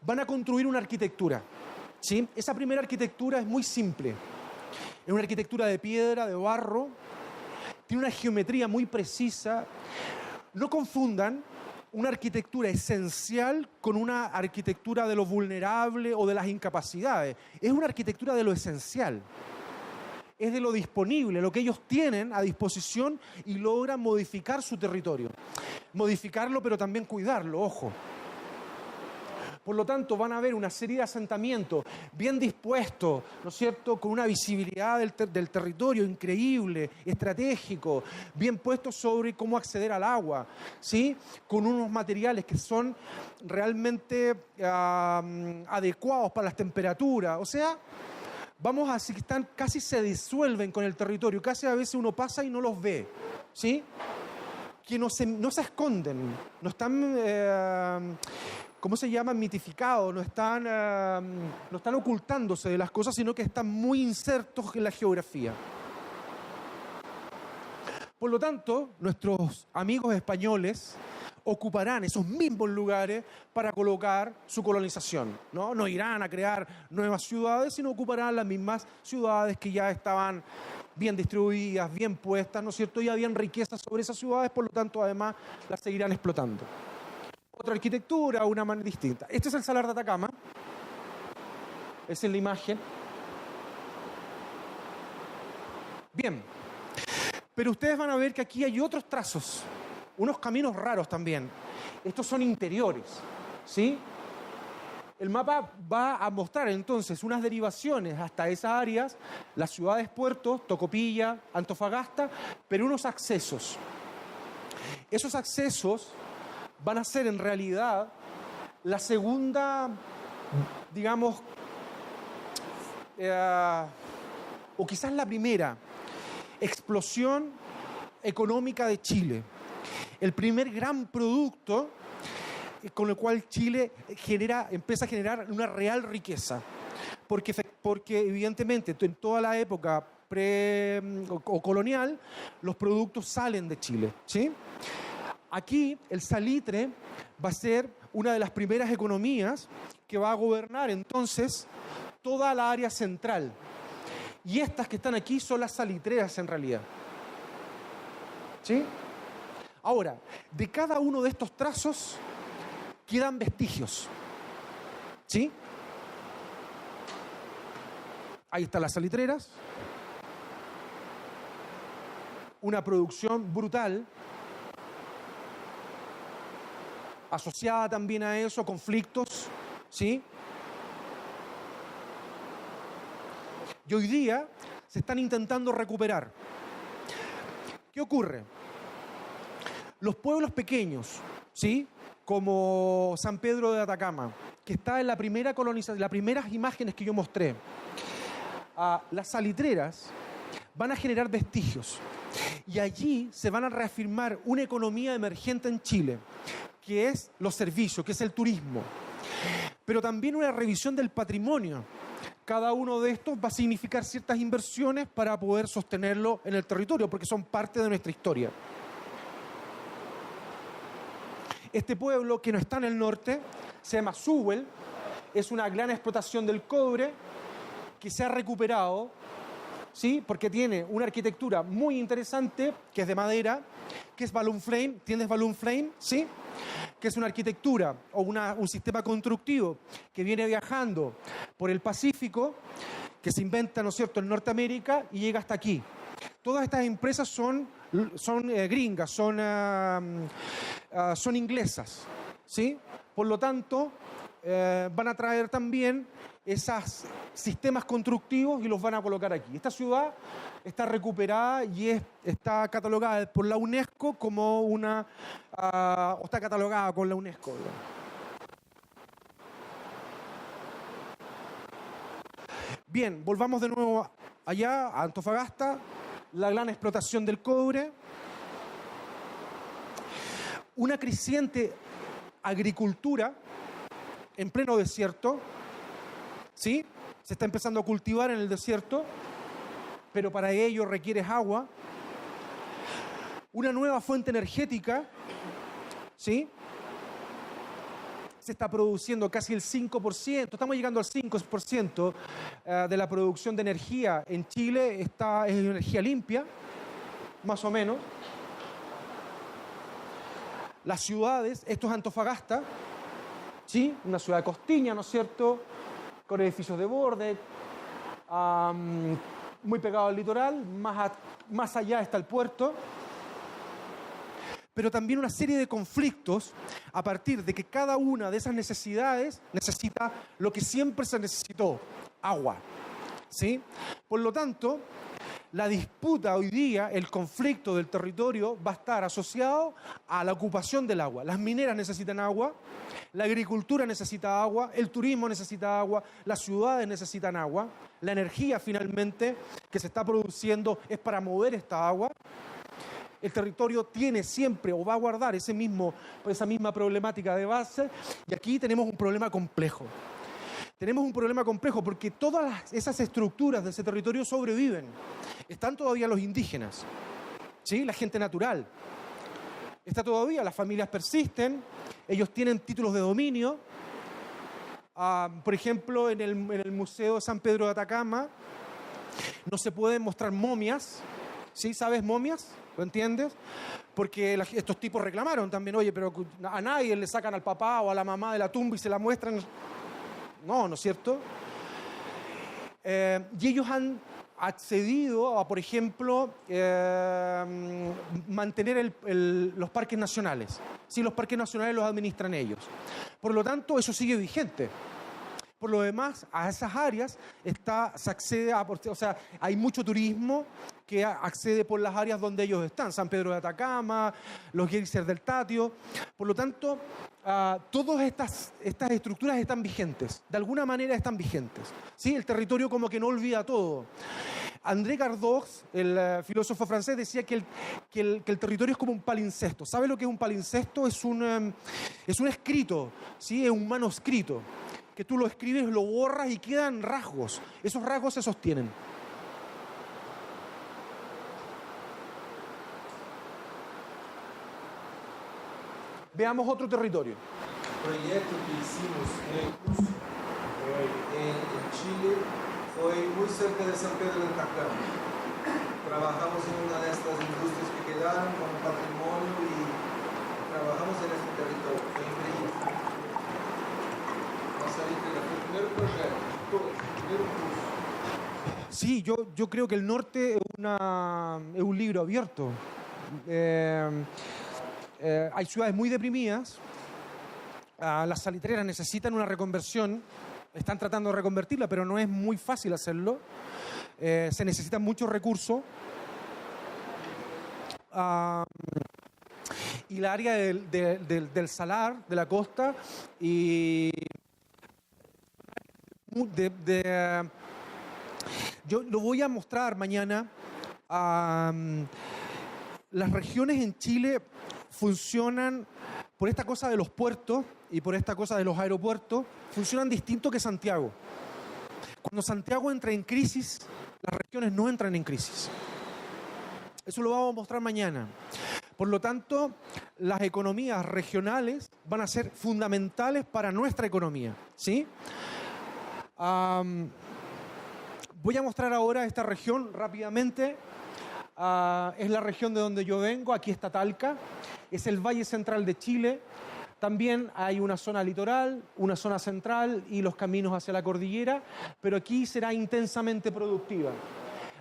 Van a construir una arquitectura, ¿sí? Esa primera arquitectura es muy simple. Es una arquitectura de piedra, de barro. Tiene una geometría muy precisa. No confundan una arquitectura esencial con una arquitectura de lo vulnerable o de las incapacidades. Es una arquitectura de lo esencial. Es de lo disponible, lo que ellos tienen a disposición y logran modificar su territorio. Modificarlo, pero también cuidarlo, ojo. Por lo tanto, van a ver una serie de asentamientos bien dispuestos, ¿no es cierto?, con una visibilidad del territorio increíble, estratégico, bien puestos sobre cómo acceder al agua, ¿sí?, con unos materiales que son realmente adecuados para las temperaturas. O sea, vamos a decir que casi se disuelven con el territorio, casi a veces uno pasa y no los ve, ¿sí?, que no se esconden, no están... ¿cómo se llama? Mitificados, no están ocultándose de las cosas, sino que están muy insertos en la geografía. Por lo tanto, nuestros amigos españoles ocuparán esos mismos lugares para colocar su colonización, ¿no? No irán a crear nuevas ciudades, sino ocuparán las mismas ciudades que ya estaban bien distribuidas, bien puestas, ¿no es cierto? Y habían riquezas sobre esas ciudades, por lo tanto, además, las seguirán explotando. Otra arquitectura, una manera distinta. Este es el Salar de Atacama. Esa es la imagen. Bien. Pero ustedes van a ver que aquí hay otros trazos, unos caminos raros también. Estos son interiores, ¿sí? El mapa va a mostrar entonces unas derivaciones hasta esas áreas, las ciudades puertos, Tocopilla, Antofagasta, pero unos accesos. Esos accesos van a ser en realidad la segunda, digamos, o quizás la primera explosión económica de Chile. El primer gran producto con el cual Chile empieza a generar una real riqueza. Porque evidentemente en toda la época o colonial, los productos salen de Chile, ¿sí? Aquí el salitre va a ser una de las primeras economías que va a gobernar entonces toda la área central. Y estas que están aquí son las salitreras en realidad, ¿sí? Ahora, de cada uno de estos trazos quedan vestigios. ¿Sí? Ahí están las salitreras. Una producción brutal. Asociada también a eso, conflictos. ¿Sí? Y hoy día se están intentando recuperar. ¿Qué ocurre? Los pueblos pequeños, ¿sí? Como San Pedro de Atacama, que está en la primera colonización, las primeras imágenes que yo mostré, las salitreras van a generar vestigios. Y allí se van a reafirmar una economía emergente en Chile, que es los servicios, que es el turismo. Pero también una revisión del patrimonio. Cada uno de estos va a significar ciertas inversiones para poder sostenerlo en el territorio, porque son parte de nuestra historia. Este pueblo, que no está en el norte, se llama Sewell, es una gran explotación del cobre que se ha recuperado, ¿sí? Porque tiene una arquitectura muy interesante, que es de madera, que es balloon frame. ¿Tienes balloon frame? ¿Sí? Que es una arquitectura o un sistema constructivo que viene viajando por el Pacífico, que se inventa, ¿no es cierto?, en Norteamérica y llega hasta aquí. Todas estas empresas son gringas, son inglesas, ¿sí? Por lo tanto, van a traer también esos sistemas constructivos y los van a colocar aquí. Esta ciudad está recuperada y está catalogada por la UNESCO como o está catalogada con la UNESCO. Bien, volvamos de nuevo allá, a Antofagasta, la gran explotación del cobre, una creciente agricultura en pleno desierto, ¿sí? Se está empezando a cultivar en el desierto, pero para ello requieres agua. Una nueva fuente energética, ¿sí? Se está produciendo casi el 5%, estamos llegando al 5% de la producción de energía en Chile, es energía limpia, más o menos. Las ciudades, esto es Antofagasta, ¿sí? Una ciudad costeña, ¿no es cierto?, con edificios de borde, muy pegado al litoral, más allá está el puerto, pero también una serie de conflictos a partir de que cada una de esas necesidades necesita lo que siempre se necesitó, agua, ¿sí? Por lo tanto, la disputa hoy día, el conflicto del territorio va a estar asociado a la ocupación del agua. Las mineras necesitan agua, la agricultura necesita agua, el turismo necesita agua, las ciudades necesitan agua, la energía finalmente que se está produciendo es para mover esta agua. El territorio tiene siempre o va a guardar esa misma problemática de base, y aquí tenemos un problema complejo. Tenemos un problema complejo porque todas esas estructuras de ese territorio sobreviven. Están todavía los indígenas, ¿sí? La gente natural. Está todavía, las familias persisten, ellos tienen títulos de dominio. Por ejemplo, en el Museo de San Pedro de Atacama no se pueden mostrar momias, ¿sí? ¿Sabes momias? ¿Lo entiendes? Porque estos tipos reclamaron también, oye, pero a nadie le sacan al papá o a la mamá de la tumba y se la muestran. No, ¿no es cierto? Y ellos han accedido a, por ejemplo, mantener los parques nacionales. Sí, los parques nacionales los administran ellos. Por lo tanto, eso sigue vigente. Por lo demás, a esas áreas se accede hay mucho turismo que accede por las áreas donde ellos están, San Pedro de Atacama, los geysers del Tatio. Por lo tanto, todas estas estructuras están vigentes, de alguna manera están vigentes, ¿sí? El territorio como que no olvida todo. André Cardox, el filósofo francés, decía que el territorio es como un palincesto. ¿Sabe lo que es un palincesto? Es un escrito, ¿sí? Es un manuscrito, que tú lo escribes, lo borras y quedan rasgos. Esos rasgos se sostienen. Veamos otro territorio. El proyecto que hicimos en el curso en Chile fue muy cerca de San Pedro de Atacama. trabajamos en una de estas industrias que quedaron como patrimonio y trabajamos en este territorio. Fue increíble. Va a salir que fue el primer proyecto, el primer curso. Sí, yo creo que el norte es un libro abierto. Hay ciudades muy deprimidas. Las salitreras necesitan una reconversión. Están tratando de reconvertirla, pero no es muy fácil hacerlo. Se necesitan muchos recursos. Y el área del salar, de la costa, y yo lo voy a mostrar mañana. Las regiones en Chile funcionan por esta cosa de los puertos y por esta cosa de los aeropuertos, funcionan distinto que Santiago. Cuando Santiago entra en crisis, las regiones no entran en crisis. Eso lo vamos a mostrar mañana. Por lo tanto, las economías regionales van a ser fundamentales para nuestra economía, ¿sí? Voy a mostrar ahora esta región rápidamente. Es la región de donde yo vengo. Aquí está Talca. Es el Valle Central de Chile. También hay una zona litoral, una zona central y los caminos hacia la cordillera, pero aquí será intensamente productiva.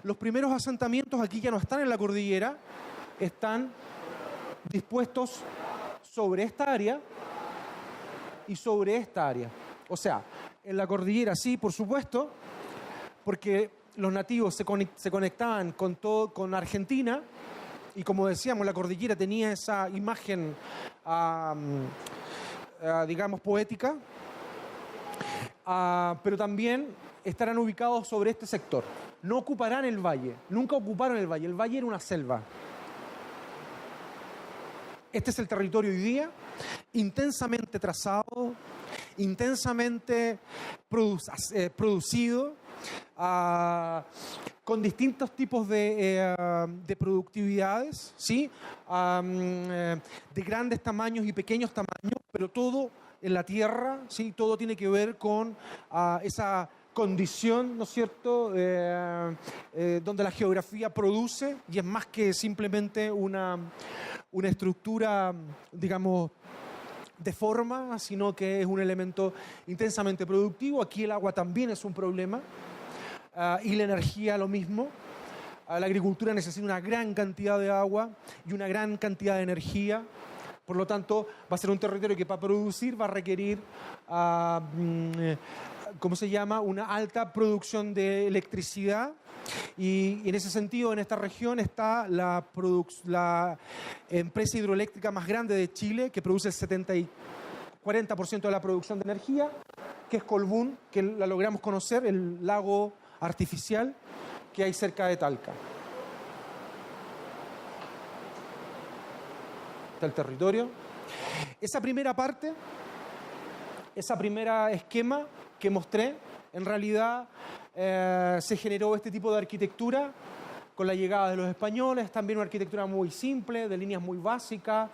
Los primeros asentamientos aquí ya no están en la cordillera, están dispuestos sobre esta área y sobre esta área. O sea, en la cordillera sí, por supuesto, porque los nativos se conectaban con Argentina, y como decíamos, la cordillera tenía esa imagen, digamos, poética, pero también estarán ubicados sobre este sector. No ocuparán el valle, nunca ocuparon el valle era una selva. Este es el territorio hoy día, intensamente trazado, intensamente producido, con distintos tipos de productividades, ¿sí? De grandes tamaños y pequeños tamaños, pero todo en la tierra, ¿sí? Todo tiene que ver con esa condición, ¿no es cierto?, donde la geografía produce, y es más que simplemente una estructura, digamos, de forma, sino que es un elemento intensamente productivo. Aquí el agua también es un problema, y la energía lo mismo. La agricultura necesita una gran cantidad de agua y una gran cantidad de energía. Por lo tanto, va a ser un territorio que para producir va a requerir, ¿cómo se llama?, una alta producción de electricidad. Y en ese sentido, en esta región está la empresa hidroeléctrica más grande de Chile, que produce el 40% de la producción de energía, que es Colbún, que la logramos conocer, el lago artificial que hay cerca de Talca. Está el territorio. Esa primera parte, esa primera esquema que mostré, en realidad se generó este tipo de arquitectura con la llegada de los españoles, también una arquitectura muy simple, de líneas muy básicas,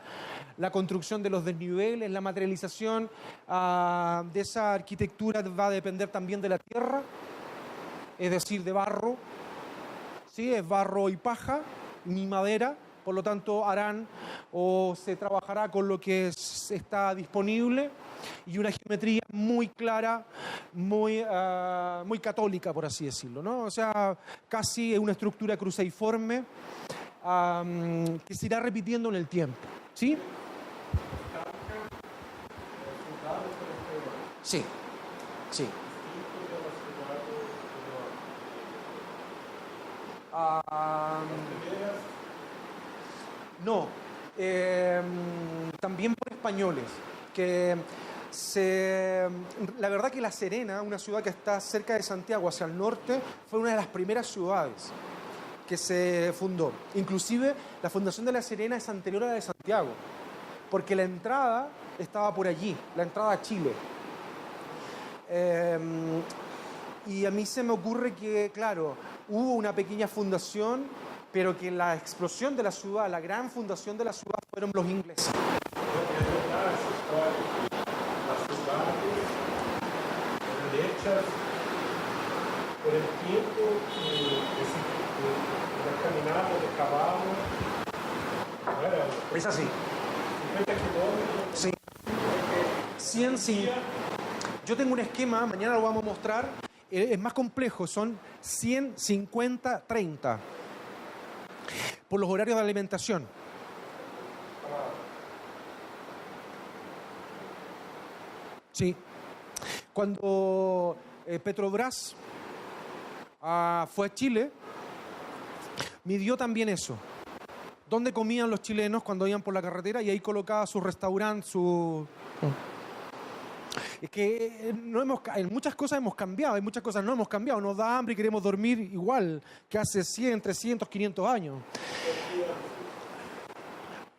la construcción de los desniveles, la materialización de esa arquitectura va a depender también de la tierra, es decir, de barro, ¿sí? Es barro y paja, ni madera. Por lo tanto, harán o se trabajará con lo que está disponible, y una geometría muy clara, muy católica, por así decirlo, ¿no? O sea, casi es una estructura cruceiforme que se irá repitiendo en el tiempo, ¿sí? Sí, sí. No, también por españoles, que la verdad que La Serena, una ciudad que está cerca de Santiago, hacia el norte, fue una de las primeras ciudades que se fundó. Inclusive la fundación de La Serena es anterior a la de Santiago, porque la entrada estaba por allí, la entrada a Chile. Y a mí se me ocurre que, claro, hubo una pequeña fundación, pero que la explosión de la ciudad, la gran fundación de la ciudad, fueron los ingleses. Las ciudades fueron hechas por el tiempo de las caminatas, de caballos. Es así. 50 kilómetros. Sí. 100, sí. Yo tengo un esquema, mañana lo vamos a mostrar, es más complejo, son 100, 50, 30. Por los horarios de alimentación. Sí. Cuando Petrobras fue a Chile, midió también eso. ¿Dónde comían los chilenos cuando iban por la carretera? Y ahí colocaba su restaurante, su... Es que en muchas cosas hemos cambiado, en muchas cosas no hemos cambiado. Nos da hambre y queremos dormir igual que hace 100, 300, 500 años.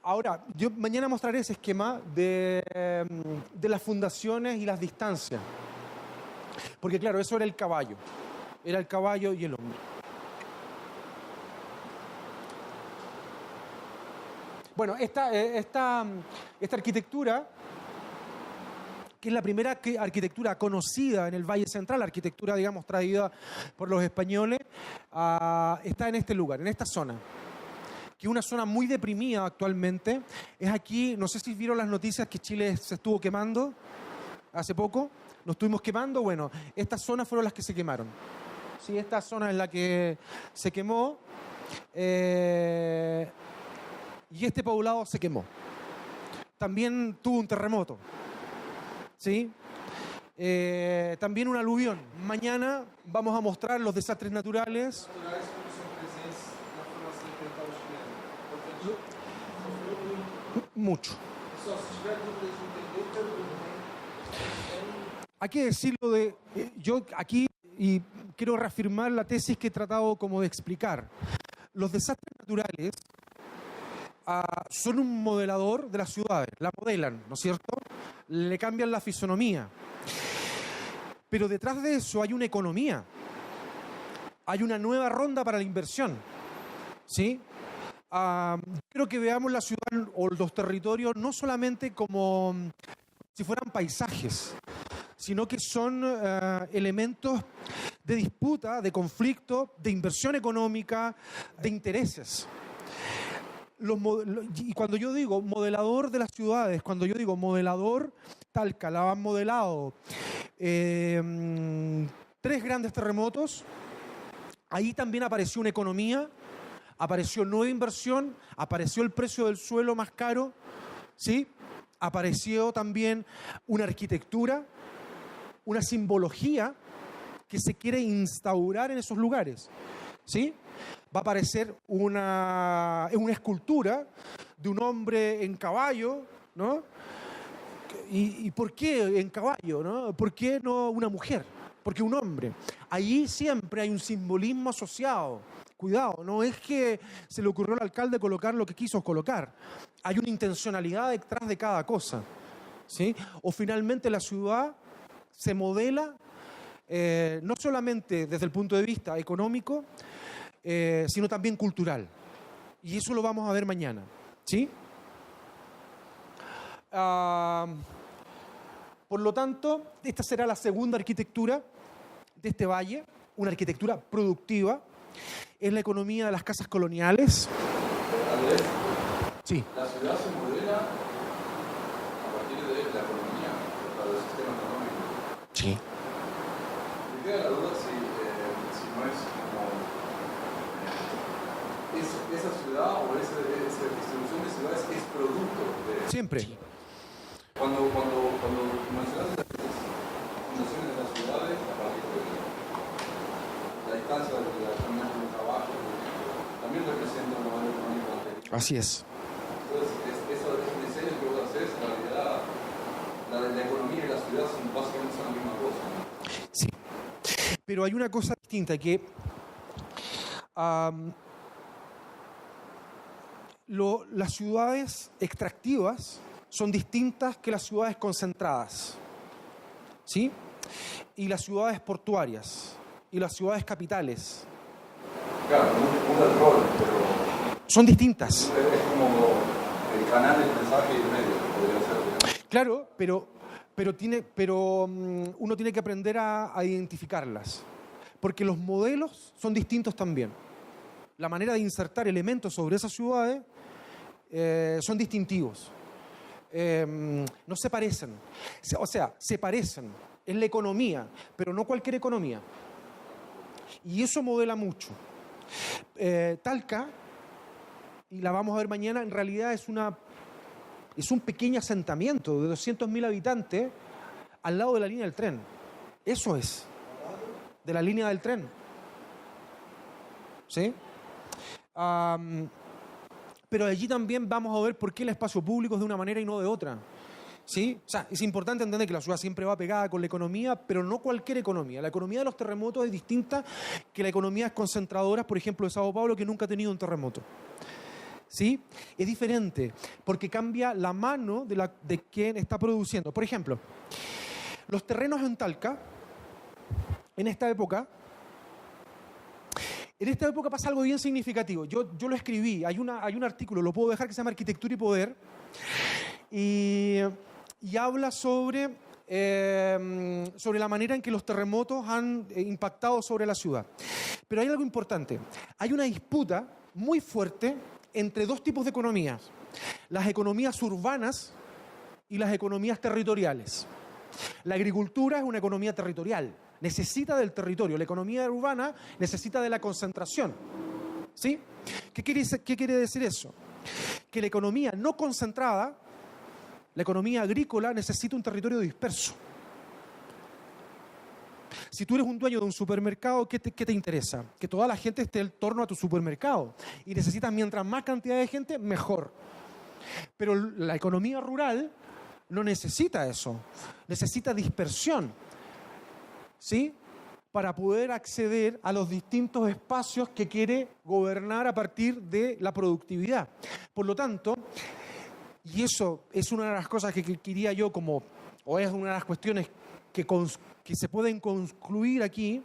Ahora, yo mañana mostraré ese esquema de las fundaciones y las distancias. Porque claro, eso era el caballo. Era el caballo y el hombre. Bueno, esta arquitectura, que es la primera arquitectura conocida en el Valle Central, la arquitectura, digamos, traída por los españoles, está en este lugar, en esta zona, que es una zona muy deprimida actualmente. Es aquí, no sé si vieron las noticias que Chile se estuvo quemando hace poco, nos estuvimos quemando. Bueno, estas zonas fueron las que se quemaron. Sí, esta zona es la que se quemó. Y este poblado se quemó. También tuvo un terremoto. ¿Sí? También un aluvión. Mañana vamos a mostrar los desastres naturales. Mucho. Hay que decirlo yo aquí, y quiero reafirmar la tesis que he tratado como de explicar. Los desastres naturales son un modelador de las ciudades, la modelan, ¿no es cierto? Le cambian la fisonomía. Pero detrás de eso hay una economía. Hay una nueva ronda para la inversión. ¿Sí? Creo que veamos la ciudad o los territorios no solamente como si fueran paisajes, sino que son elementos de disputa, de conflicto, de inversión económica, de intereses. Y cuando yo digo modelador de las ciudades, cuando yo digo modelador, Talca la han modelado 3 grandes terremotos. Ahí también apareció una economía, apareció nueva inversión, apareció el precio del suelo más caro, ¿sí? Apareció también una arquitectura, una simbología que se quiere instaurar en esos lugares, ¿sí? Va a aparecer una escultura de un hombre en caballo, ¿no? ¿Y por qué en caballo, no? ¿Por qué no una mujer? ¿Por qué un hombre? Allí siempre hay un simbolismo asociado. Cuidado, no es que se le ocurrió al alcalde colocar lo que quiso colocar. Hay una intencionalidad detrás de cada cosa, ¿sí? O finalmente la ciudad se modela no solamente desde el punto de vista económico, sino también cultural. Y eso lo vamos a ver mañana, ¿sí? Por lo tanto, esta será la segunda arquitectura de este valle, una arquitectura productiva. Es la economía de las casas coloniales. Andrés, Sí. la ciudad se modela a partir de la economía, del sistema económico. Sí. Me queda la duda si no es como esa ciudad o esa distribución de ciudades es producto de... Siempre. Cuando mencionas las fundaciones de las ciudades, a partir de la distancia de la caminata del trabajo, también representa un modelo económico anterior. Así es. Entonces, esos diseños que vos haces, en realidad, la economía y la ciudad básicamente son la misma cosa, ¿no? Sí. Pero hay una cosa distinta, que las ciudades extractivas son distintas que las ciudades concentradas, ¿sí? Y las ciudades portuarias y las ciudades capitales. Claro, un rol, pero son distintas. Es como el canal del mensaje y el medio, podría ser, digamos. Claro, pero uno tiene que aprender a identificarlas. porque los modelos son distintos también. La manera de insertar elementos sobre esas ciudades son distintivos. No se parecen. O sea, se parecen. Es la economía, pero no cualquier economía. Y eso modela mucho. Talca, y la vamos a ver mañana, en realidad es un pequeño asentamiento de 200.000 habitantes al lado de la línea del tren. Eso es. De la línea del tren. ¿Sí? Pero allí también vamos a ver por qué el espacio público es de una manera y no de otra. ¿Sí? O sea, es importante entender que la ciudad siempre va pegada con la economía, pero no cualquier economía. La economía de los terremotos es distinta que la economía concentradoras, por ejemplo, de Sao Paulo, que nunca ha tenido un terremoto. ¿Sí? Es diferente, porque cambia la mano de quien está produciendo. Por ejemplo, los terrenos en Talca, en esta época pasa algo bien significativo. Yo lo escribí, hay un artículo, lo puedo dejar, que se llama Arquitectura y Poder, y habla sobre la manera en que los terremotos han impactado sobre la ciudad. Pero hay algo importante. Hay una disputa muy fuerte entre dos tipos de economías. Las economías urbanas y las economías territoriales. La agricultura es una economía territorial. Necesita del territorio. La economía urbana necesita de la concentración. ¿Sí? ¿Qué quiere decir eso? Que la economía no concentrada, la economía agrícola, necesita un territorio disperso. Si tú eres un dueño de un supermercado, ¿qué te interesa? Que toda la gente esté en torno a tu supermercado. Y necesitas, mientras más cantidad de gente, mejor. Pero la economía rural no necesita eso. Necesita dispersión. ¿Sí? Para poder acceder a los distintos espacios que quiere gobernar a partir de la productividad. Por lo tanto, y eso es una de las cosas que quería yo o es una de las cuestiones que se pueden concluir aquí,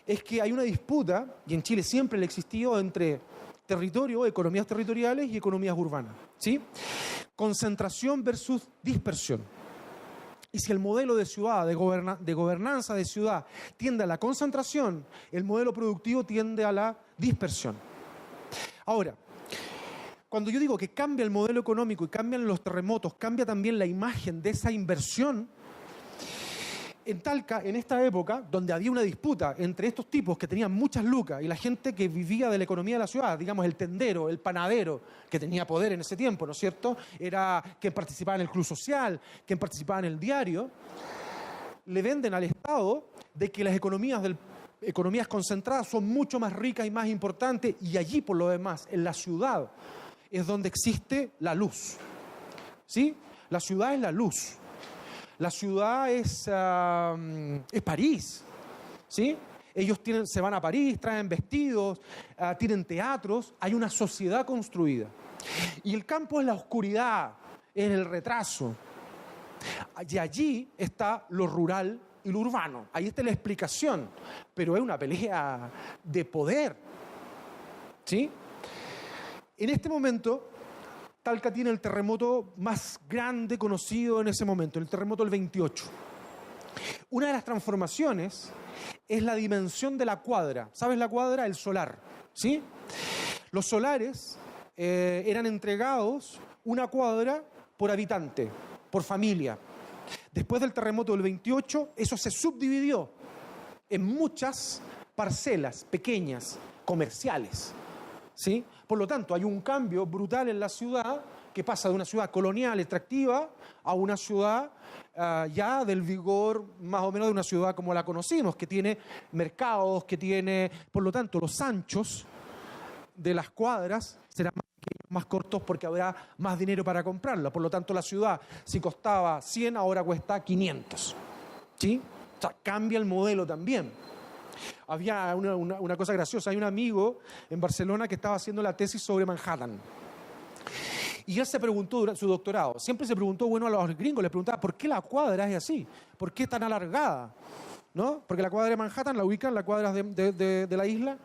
es que hay una disputa, y en Chile siempre le ha existido, entre territorio, economías territoriales y economías urbanas. ¿Sí? Concentración versus dispersión. Y si el modelo de ciudad, de gobernanza de ciudad, tiende a la concentración, el modelo productivo tiende a la dispersión. Ahora, cuando yo digo que cambia el modelo económico y cambian los terremotos, cambia también la imagen de esa inversión. En Talca, en esta época, donde había una disputa entre estos tipos que tenían muchas lucas y la gente que vivía de la economía de la ciudad, digamos el tendero, el panadero, que tenía poder en ese tiempo, ¿no es cierto? Era quien participaba en el club social, quien participaba en el diario, le venden al Estado de que las economías concentradas son mucho más ricas y más importantes, y allí, por lo demás, en la ciudad, es donde existe la luz. ¿Sí? La ciudad es la luz. La ciudad es París, ¿sí? Ellos se van a París, traen vestidos, tienen teatros, hay una sociedad construida. Y el campo es la oscuridad, es el retraso. Y allí está lo rural y lo urbano. Ahí está la explicación, pero es una pelea de poder, ¿sí? En este momento, Talca tiene el terremoto más grande conocido en ese momento, el terremoto del 28. Una de las transformaciones es la dimensión de la cuadra. ¿Sabes la cuadra? El solar, ¿sí? Los solares eran entregados una cuadra por habitante, por familia. Después del terremoto del 28, eso se subdividió en muchas parcelas pequeñas, comerciales. ¿Sí? Por lo tanto, hay un cambio brutal en la ciudad que pasa de una ciudad colonial extractiva a una ciudad ya del vigor más o menos de una ciudad como la conocimos, que tiene mercados, que tiene, por lo tanto, los anchos de las cuadras serán más cortos porque habrá más dinero para comprarla. Por lo tanto, la ciudad, si costaba 100, ahora cuesta 500. ¿Sí? O sea, cambia el modelo también. Había una cosa graciosa. Hay un amigo en Barcelona que estaba haciendo la tesis sobre Manhattan. Y él se preguntó durante su doctorado, siempre se preguntó, bueno, a los gringos les preguntaba, ¿por qué la cuadra es así? ¿Por qué es tan alargada? ¿No? Porque la cuadra de Manhattan la ubican, la cuadra de la isla.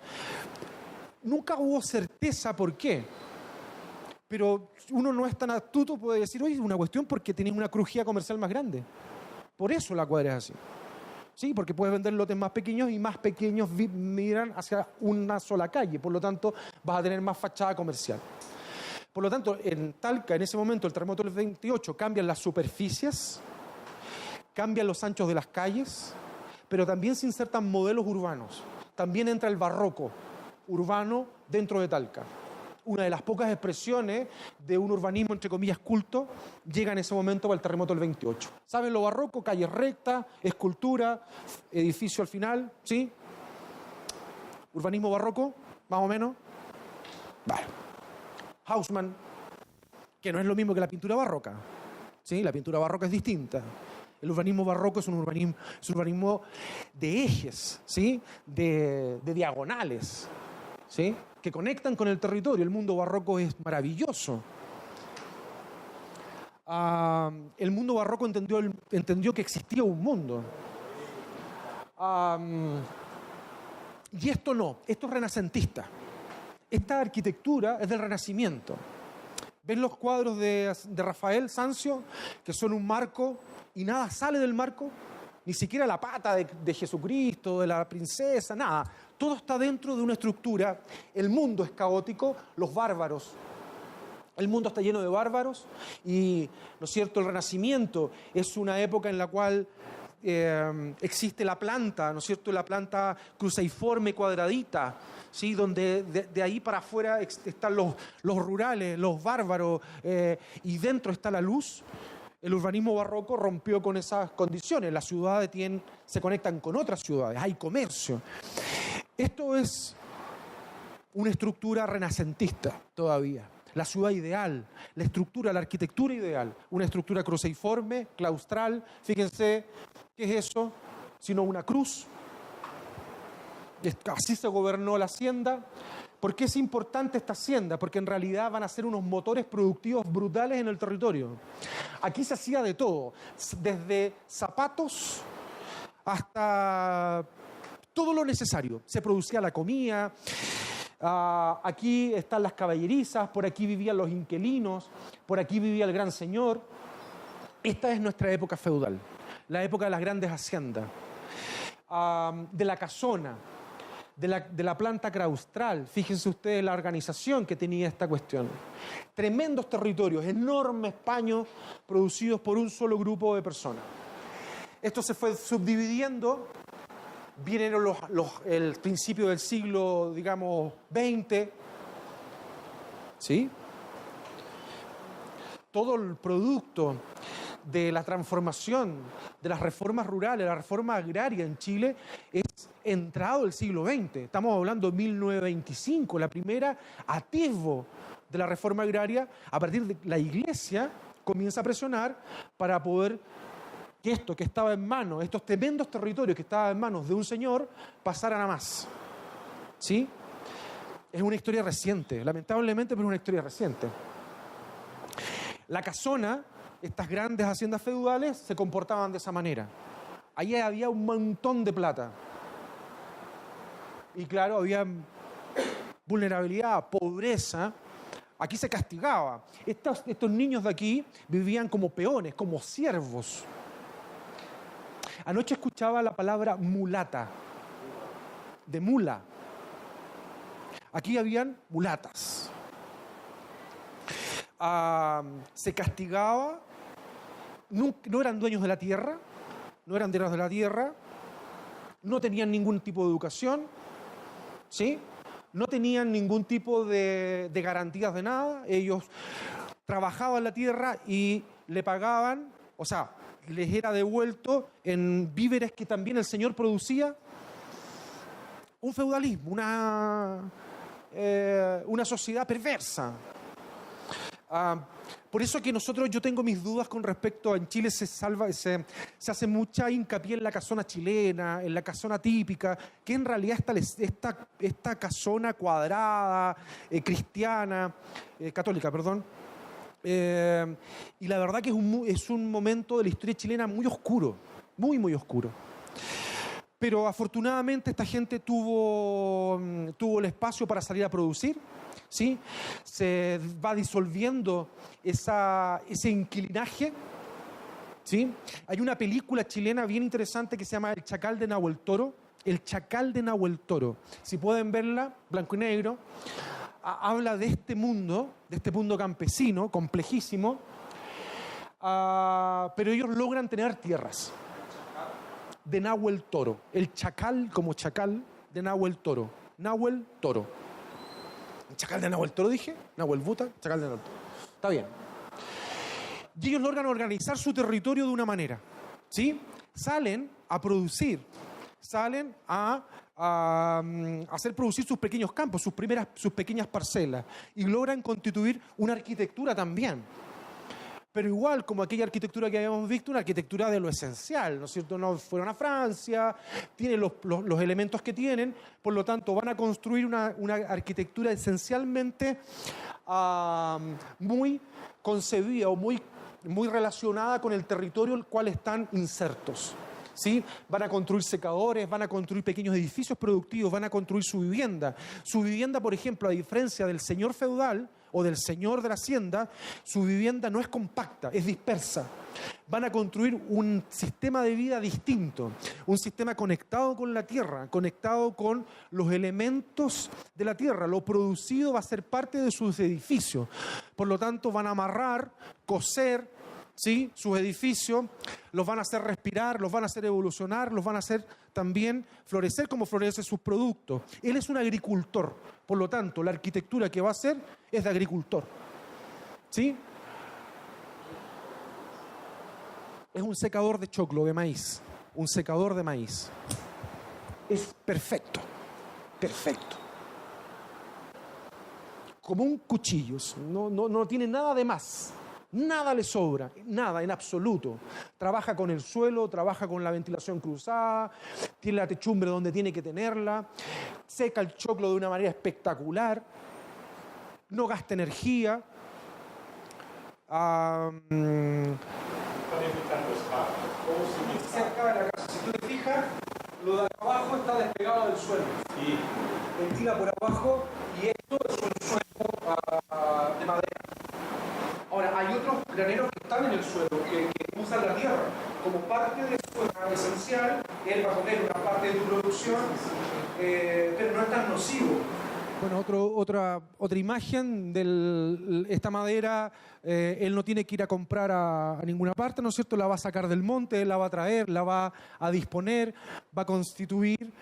Nunca hubo certeza por qué. Pero uno no es tan astuto, puede decir, oye, es una cuestión porque tiene una crujía comercial más grande. Por eso la cuadra es así. ¿sí? Porque puedes vender lotes más pequeños y más pequeños miran hacia una sola calle, por lo tanto vas a tener más fachada comercial. Por lo tanto, en Talca, en ese momento, el terremoto del 28, cambian las superficies, cambian los anchos de las calles, pero también se insertan modelos urbanos. También entra el barroco urbano dentro de Talca. Una de las pocas expresiones de un urbanismo, entre comillas, culto, llega en ese momento para el terremoto del 28. ¿Saben lo barroco? Calles rectas, escultura, edificio al final, ¿sí? Urbanismo barroco, más o menos. Vale. Haussmann, que no es lo mismo que la pintura barroca, ¿sí? La pintura barroca es distinta. El urbanismo barroco es un urbanismo de ejes, ¿sí? De diagonales, ¿sí? Que conectan con el territorio. El mundo barroco es maravilloso. El mundo barroco entendió que existía un mundo. Y esto no, esto es renacentista. Esta arquitectura es del Renacimiento. ¿Ven los cuadros de Rafael Sanzio, que son un marco y nada sale del marco? Ni siquiera la pata de Jesucristo, de la princesa, nada. Todo está dentro de una estructura. El mundo es caótico, los bárbaros. El mundo está lleno de bárbaros y, ¿no es cierto?, el Renacimiento es una época en la cual existe la planta, ¿no es cierto?, la planta cruceiforme cuadradita, ¿sí?, donde de ahí para afuera están los rurales, los bárbaros, y dentro está la luz. El urbanismo barroco rompió con esas condiciones. Las ciudades se conectan con otras ciudades, hay comercio. Esto es una estructura renacentista todavía. La ciudad ideal, la estructura, la arquitectura ideal. Una estructura cruceiforme, claustral. Fíjense, ¿qué es eso? Sino una cruz. Así se gobernó la hacienda. ¿Por qué es importante esta hacienda? Porque en realidad van a ser unos motores productivos brutales en el territorio. Aquí se hacía de todo, desde zapatos hasta todo lo necesario. Se producía la comida, aquí están las caballerizas, por aquí vivían los inquilinos, por aquí vivía el gran señor. Esta es nuestra época feudal, la época de las grandes haciendas, de la casona. De la planta claustral. Fíjense ustedes la organización que tenía esta cuestión. Tremendos territorios, enormes paños producidos por un solo grupo de personas. Esto se fue subdividiendo. Vinieron el principio del siglo, digamos, XX. ¿Sí? Todo el producto de la transformación, de las reformas rurales, la reforma agraria en Chile, es entrado el siglo XX. Estamos hablando de 1925, la primera atisbo de la reforma agraria. A partir de la Iglesia comienza a presionar para poder que esto que estaba en manos, estos tremendos territorios que estaban en manos de un señor, pasaran a más. ¿Sí? Es una historia reciente, lamentablemente, pero es una historia reciente. La casona, estas grandes haciendas feudales, se comportaban de esa manera. Allí había un montón de plata. Y claro, había vulnerabilidad, pobreza. Aquí se castigaba. Estos niños de aquí vivían como peones, como siervos. Anoche escuchaba la palabra mulata, de mula. Aquí habían mulatas. Se castigaba. No eran dueños de la tierra, no tenían ningún tipo de educación, ¿sí? No tenían ningún tipo de garantías de nada. Ellos trabajaban la tierra y le pagaban, o sea, les era devuelto en víveres que también el señor producía. Un feudalismo, una sociedad perversa. Por eso que yo tengo mis dudas con respecto a en Chile se hace mucha hincapié en la casona chilena, en la casona típica, que en realidad esta casona cuadrada, cristiana, católica, perdón. Y la verdad que es un momento de la historia chilena muy oscuro, muy, muy oscuro. Pero afortunadamente esta gente tuvo el espacio para salir a producir, ¿sí? Se va disolviendo ese inquilinaje, ¿Sí? Hay una película chilena bien interesante que se llama El Chacal de Nahuel Toro. El Chacal de Nahuel Toro. Si pueden verla, blanco y negro, habla de este mundo campesino, complejísimo, pero ellos logran tener tierras. De Nahuel Toro. El Chacal, como chacal, de Nahuel Toro. Nahuel Toro. ¿El Chacal de Nahuel Toro dije? Nahuel Buta, Chacal de Nahuel Toro. Está bien. Y ellos logran organizar su territorio de una manera. ¿Sí? Salen a producir. Salen a hacer producir sus pequeños campos, sus pequeñas parcelas, y logran constituir una arquitectura también. Pero igual, como aquella arquitectura que habíamos visto, una arquitectura de lo esencial, ¿no es cierto? No fueron a Francia, tienen los elementos que tienen, por lo tanto van a construir una arquitectura esencialmente muy concebida o muy relacionada con el territorio al cual están insertos. ¿Sí? Van a construir secadores, van a construir pequeños edificios productivos, van a construir su vivienda. Su vivienda, por ejemplo, a diferencia del señor feudal o del señor de la hacienda, su vivienda no es compacta, es dispersa. Van a construir un sistema de vida distinto, un sistema conectado con la tierra, conectado con los elementos de la tierra. Lo producido va a ser parte de sus edificios. Por lo tanto, van a amarrar, coser, ¿sí? Sus edificios, los van a hacer respirar, los van a hacer evolucionar, los van a hacer también florecer como florecen sus productos. Él es un agricultor, por lo tanto, la arquitectura que va a hacer es de agricultor. ¿Sí? Es un secador de choclo, de maíz. Un secador de maíz. Es perfecto. Perfecto. Como un cuchillo. No tiene nada de más. Nada le sobra, nada en absoluto. Trabaja con el suelo, trabaja con la ventilación cruzada, tiene la techumbre donde tiene que tenerla, seca el choclo de una manera espectacular, no gasta energía. Cerca de la casa, si tú te fijas, lo de abajo está despegado del suelo. Sí. Ventila por abajo y esto es un suelo de madera. Ahora, hay otros graneros que están en el suelo, que usan la tierra. Como parte de su esencial, él va a poner una parte de tu producción, pero no es tan nocivo. Bueno, otra imagen de esta madera, él no tiene que ir a comprar a ninguna parte, ¿no es cierto? La va a sacar del monte, la va a traer, la va a disponer, va a constituir.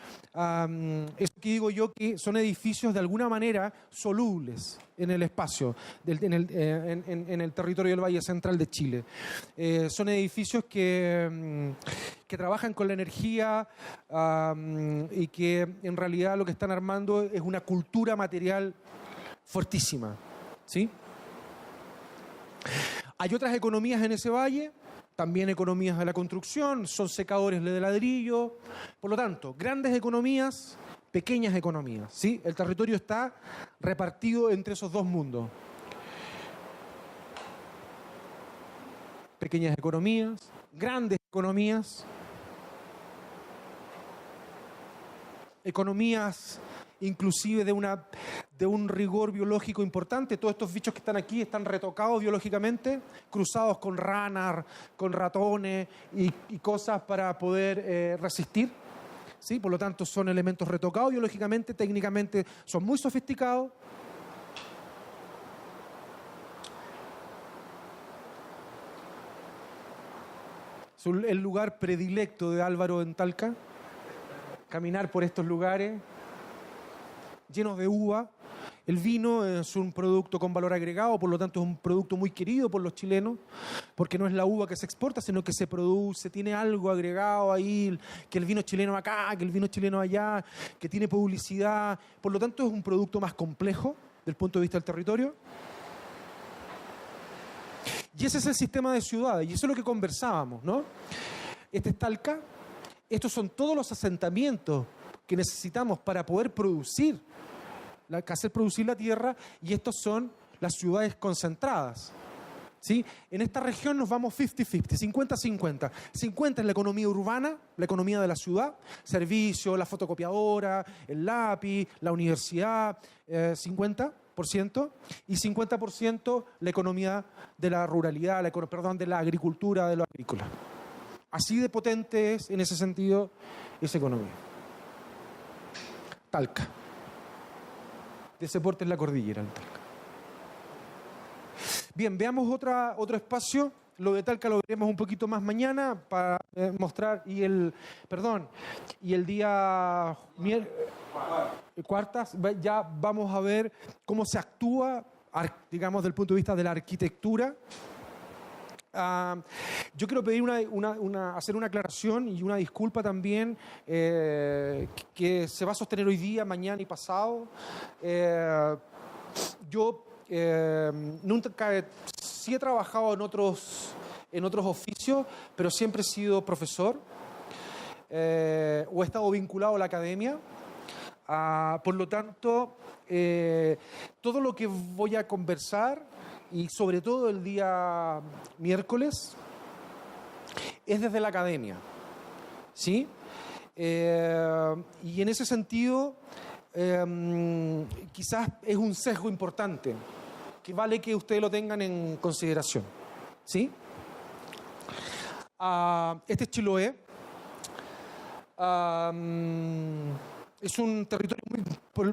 Eso que digo yo, que son edificios de alguna manera solubles en el espacio, en el territorio del Valle Central de Chile. Son edificios que trabajan con la energía y que en realidad lo que están armando es una cultura material fortísima, ¿sí? Hay otras economías en ese valle, también economías de la construcción, son secadores de ladrillo, por lo tanto, grandes economías, pequeñas economías, ¿sí? El territorio está repartido entre esos dos mundos. Pequeñas economías, grandes economías, economías inclusive de un rigor biológico importante. Todos estos bichos que están aquí están retocados biológicamente, cruzados con ranas, con ratones y cosas para poder resistir. ¿Sí? Por lo tanto, son elementos retocados biológicamente, técnicamente son muy sofisticados. Es el lugar predilecto de Álvaro en Talca, caminar por estos lugares llenos de uva. El vino es un producto con valor agregado, por lo tanto es un producto muy querido por los chilenos, porque no es la uva que se exporta, sino que se produce, tiene algo agregado ahí, que el vino chileno acá, que el vino chileno allá, que tiene publicidad. Por lo tanto es un producto más complejo del punto de vista del territorio. Y ese es el sistema de ciudades, y eso es lo que conversábamos, ¿no? Este es Talca, estos son todos los asentamientos que necesitamos para poder producir, hacer producir la tierra, y estos son las ciudades concentradas. ¿Sí? En esta región nos vamos 50-50, 50-50. 50 es la economía urbana, la economía de la ciudad, servicios, la fotocopiadora, el lápiz, la universidad, 50%. 50%, y 50% la economía de la ruralidad, de la agricultura, de lo agrícola. Así de potente es, en ese sentido, esa economía. Talca. De ese porte en la cordillera, en Talca. Bien, veamos otro espacio. Lo de Talca lo veremos un poquito más mañana para mostrar. Y el día cuartas ya vamos a ver cómo se actúa, digamos, desde el punto de vista de la arquitectura. Yo quiero pedir hacer una aclaración y una disculpa también que se va a sostener hoy día, mañana y pasado. Yo nunca sí he trabajado en otros oficios, pero siempre he sido profesor o he estado vinculado a la academia. Por lo tanto, todo lo que voy a conversar, y sobre todo el día miércoles, es desde la academia, ¿sí? Y en ese sentido, quizás es un sesgo importante, que vale que ustedes lo tengan en consideración, ¿sí? Este es Chiloé. Es un territorio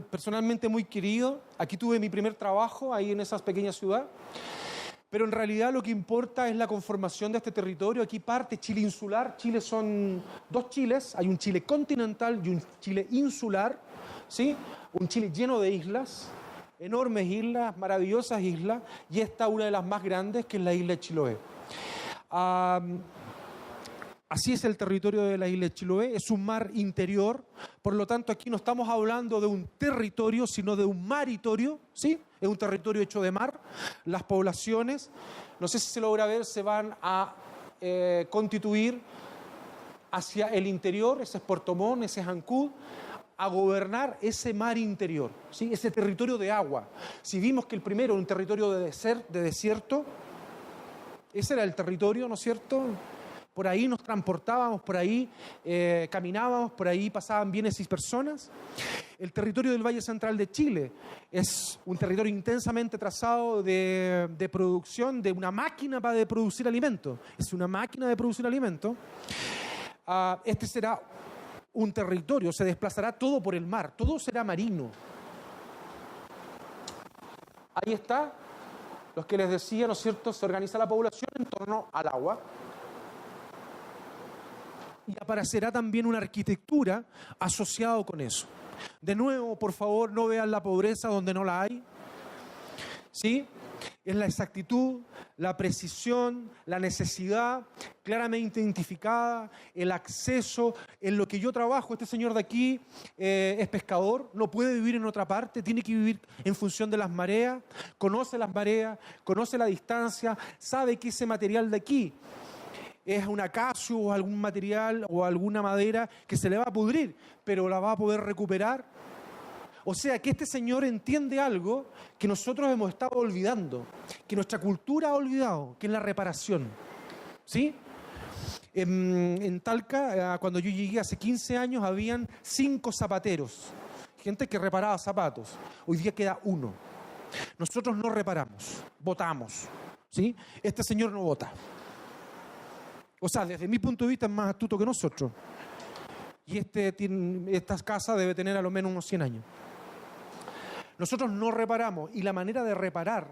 personalmente muy querido. Aquí tuve mi primer trabajo, ahí en esa pequeña ciudad. Pero en realidad lo que importa es la conformación de este territorio. Aquí parte Chile insular. Chile son dos Chiles. Hay un Chile continental y un Chile insular, ¿sí? Un Chile lleno de islas, enormes islas, maravillosas islas. Y esta una de las más grandes, que es la isla de Chiloé. Así es el territorio de la isla de Chiloé, es un mar interior, por lo tanto aquí no estamos hablando de un territorio, sino de un maritorio, ¿sí? Es un territorio hecho de mar. Las poblaciones, no sé si se logra ver, se van a constituir hacia el interior, ese es Puerto Montt, ese es Ancud, a gobernar ese mar interior, ¿sí? Ese territorio de agua. Si vimos que el primero era un territorio de desierto, ese era el territorio, ¿no es cierto?, por ahí nos transportábamos, por ahí caminábamos, por ahí pasaban bienes y personas. El territorio del Valle Central de Chile es un territorio intensamente trazado de producción, de una máquina de producir alimentos. Es una máquina de producir alimentos. Este será un territorio, se desplazará todo por el mar, todo será marino. Ahí está, los que les decía, ¿no es cierto?, se organiza la población en torno al agua. Y aparecerá también una arquitectura asociada con eso. De nuevo, por favor, no vean la pobreza donde no la hay. ¿Sí? Es la exactitud, la precisión, la necesidad claramente identificada, el acceso. En lo que yo trabajo, este señor de aquí es pescador, no puede vivir en otra parte, tiene que vivir en función de las mareas, conoce las mareas, conoce la distancia, sabe que ese material de aquí es un acacio o algún material o alguna madera que se le va a pudrir, pero la va a poder recuperar. O sea, que este señor entiende algo que nosotros hemos estado olvidando, que nuestra cultura ha olvidado, que es la reparación. ¿Sí? En Talca, cuando yo llegué hace 15 años, habían 5 zapateros, gente que reparaba zapatos. Hoy día queda 1. Nosotros no reparamos, botamos. ¿Sí? Este señor no bota. O sea, desde mi punto de vista es más astuto que nosotros. Y esta casa debe tener a lo menos unos 100 años. Nosotros no reparamos. Y la manera de reparar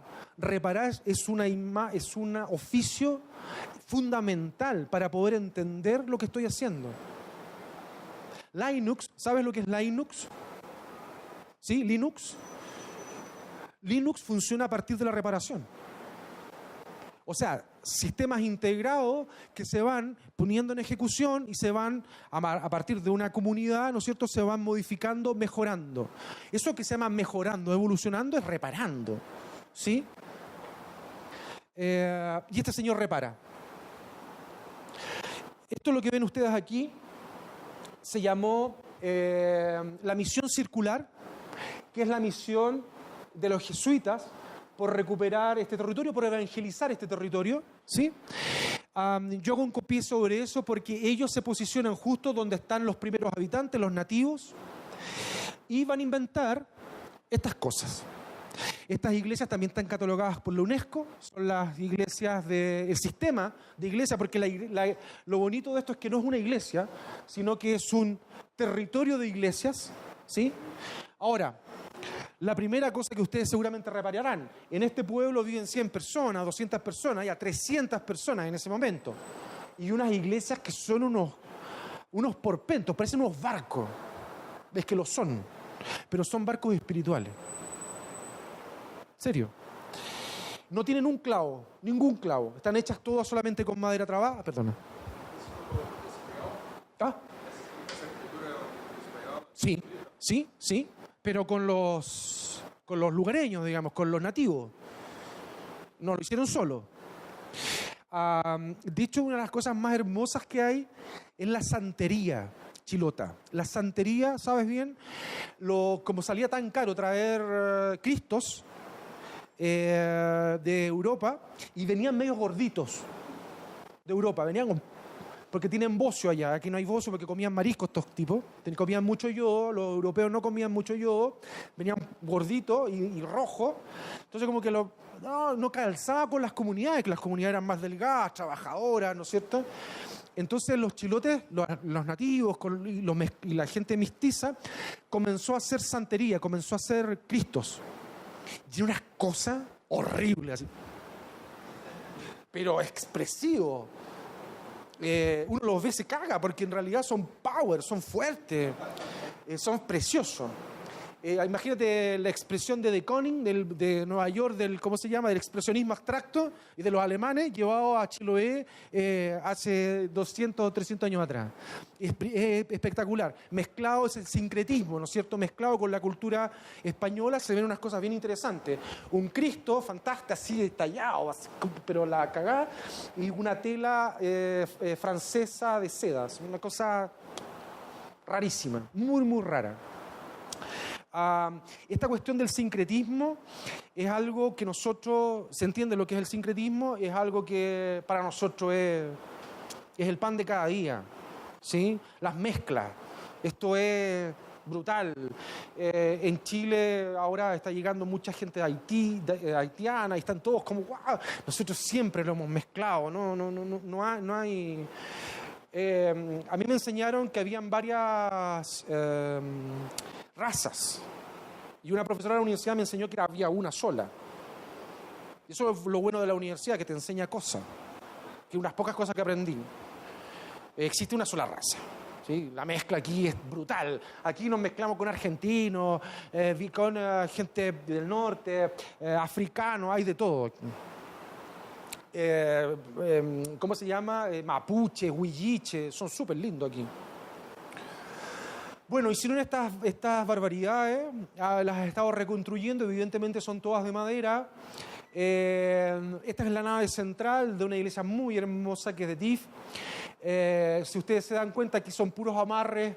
es un oficio fundamental para poder entender lo que estoy haciendo. Linux, ¿sabes lo que es Linux? ¿Sí? Linux. Linux funciona a partir de la reparación. O sea, sistemas integrados que se van poniendo en ejecución y se van, a partir de una comunidad, ¿no es cierto?, se van modificando, mejorando. Eso que se llama mejorando, evolucionando, es reparando. ¿Sí? Y este señor repara. Esto es lo que ven ustedes aquí. Se llamó la misión circular, que es la misión de los jesuitas por recuperar este territorio, por evangelizar este territorio, ¿sí? Yo hago un copié sobre eso porque ellos se posicionan justo donde están los primeros habitantes, los nativos, y van a inventar estas cosas. Estas iglesias también están catalogadas por la UNESCO, son las iglesias del sistema de iglesia, porque lo bonito de esto es que no es una iglesia, sino que es un territorio de iglesias, ¿sí? Ahora, la primera cosa que ustedes seguramente repararán, en este pueblo viven 100 personas, 200 personas, ya 300 personas en ese momento, y unas iglesias que son unos porpentos, parecen unos barcos, es que lo son, pero son barcos espirituales. ¿Serio? No tienen un clavo, ningún clavo. Están hechas todas solamente con madera trabada. Perdona. ¿Ah? Sí, sí, sí. Pero con los lugareños, digamos, con los nativos. No lo hicieron solo. De hecho, una de las cosas más hermosas que hay es la santería chilota. La santería, ¿sabes bien? Como salía tan caro traer Cristos de Europa, y venían medio gorditos de Europa, porque tienen bocio allá. Aquí no hay bocio porque comían mariscos estos tipos, comían mucho yodo, los europeos no comían mucho yodo, venían gorditos y rojos, entonces como que no calzaba con las comunidades, que las comunidades eran más delgadas, trabajadoras, ¿no es cierto? Entonces los chilotes, los nativos y la gente mestiza comenzó a hacer santería, comenzó a hacer cristos. Y unas cosas horribles, así. Pero expresivo. Uno los ve, se caga, porque en realidad son power, son fuertes, son preciosos. Imagínate la expresión de De Kooning, de Nueva York, ¿cómo se llama? Del expresionismo abstracto y de los alemanes, llevado a Chiloé hace 200 o 300 años atrás. Es espectacular. Mezclado es el sincretismo, ¿no es cierto? Mezclado con la cultura española se ven unas cosas bien interesantes. Un Cristo fantástico, así tallado, pero la cagada, y una tela francesa de sedas. Una cosa rarísima, muy, muy rara. Esta cuestión del sincretismo es algo que se entiende lo que es el sincretismo, es algo que para nosotros es el pan de cada día, ¿sí? Las mezclas, esto es brutal. En Chile ahora está llegando mucha gente de Haití, haitiana, y están todos como, wow, nosotros siempre lo hemos mezclado, no hay... a mí me enseñaron que habían varias razas, y una profesora de la universidad me enseñó que había una sola. Eso es lo bueno de la universidad, que te enseña cosas, que unas pocas cosas que aprendí. Existe una sola raza, ¿sí? La mezcla aquí es brutal. Aquí nos mezclamos con argentinos, con gente del norte, africanos, hay de todo. ¿Cómo se llama? Mapuche, huilliche, son súper lindos aquí. Bueno, hicieron estas barbaridades, las he estado reconstruyendo, evidentemente son todas de madera. Esta es la nave central de una iglesia muy hermosa que es de Tif. Si ustedes se dan cuenta, aquí son puros amarres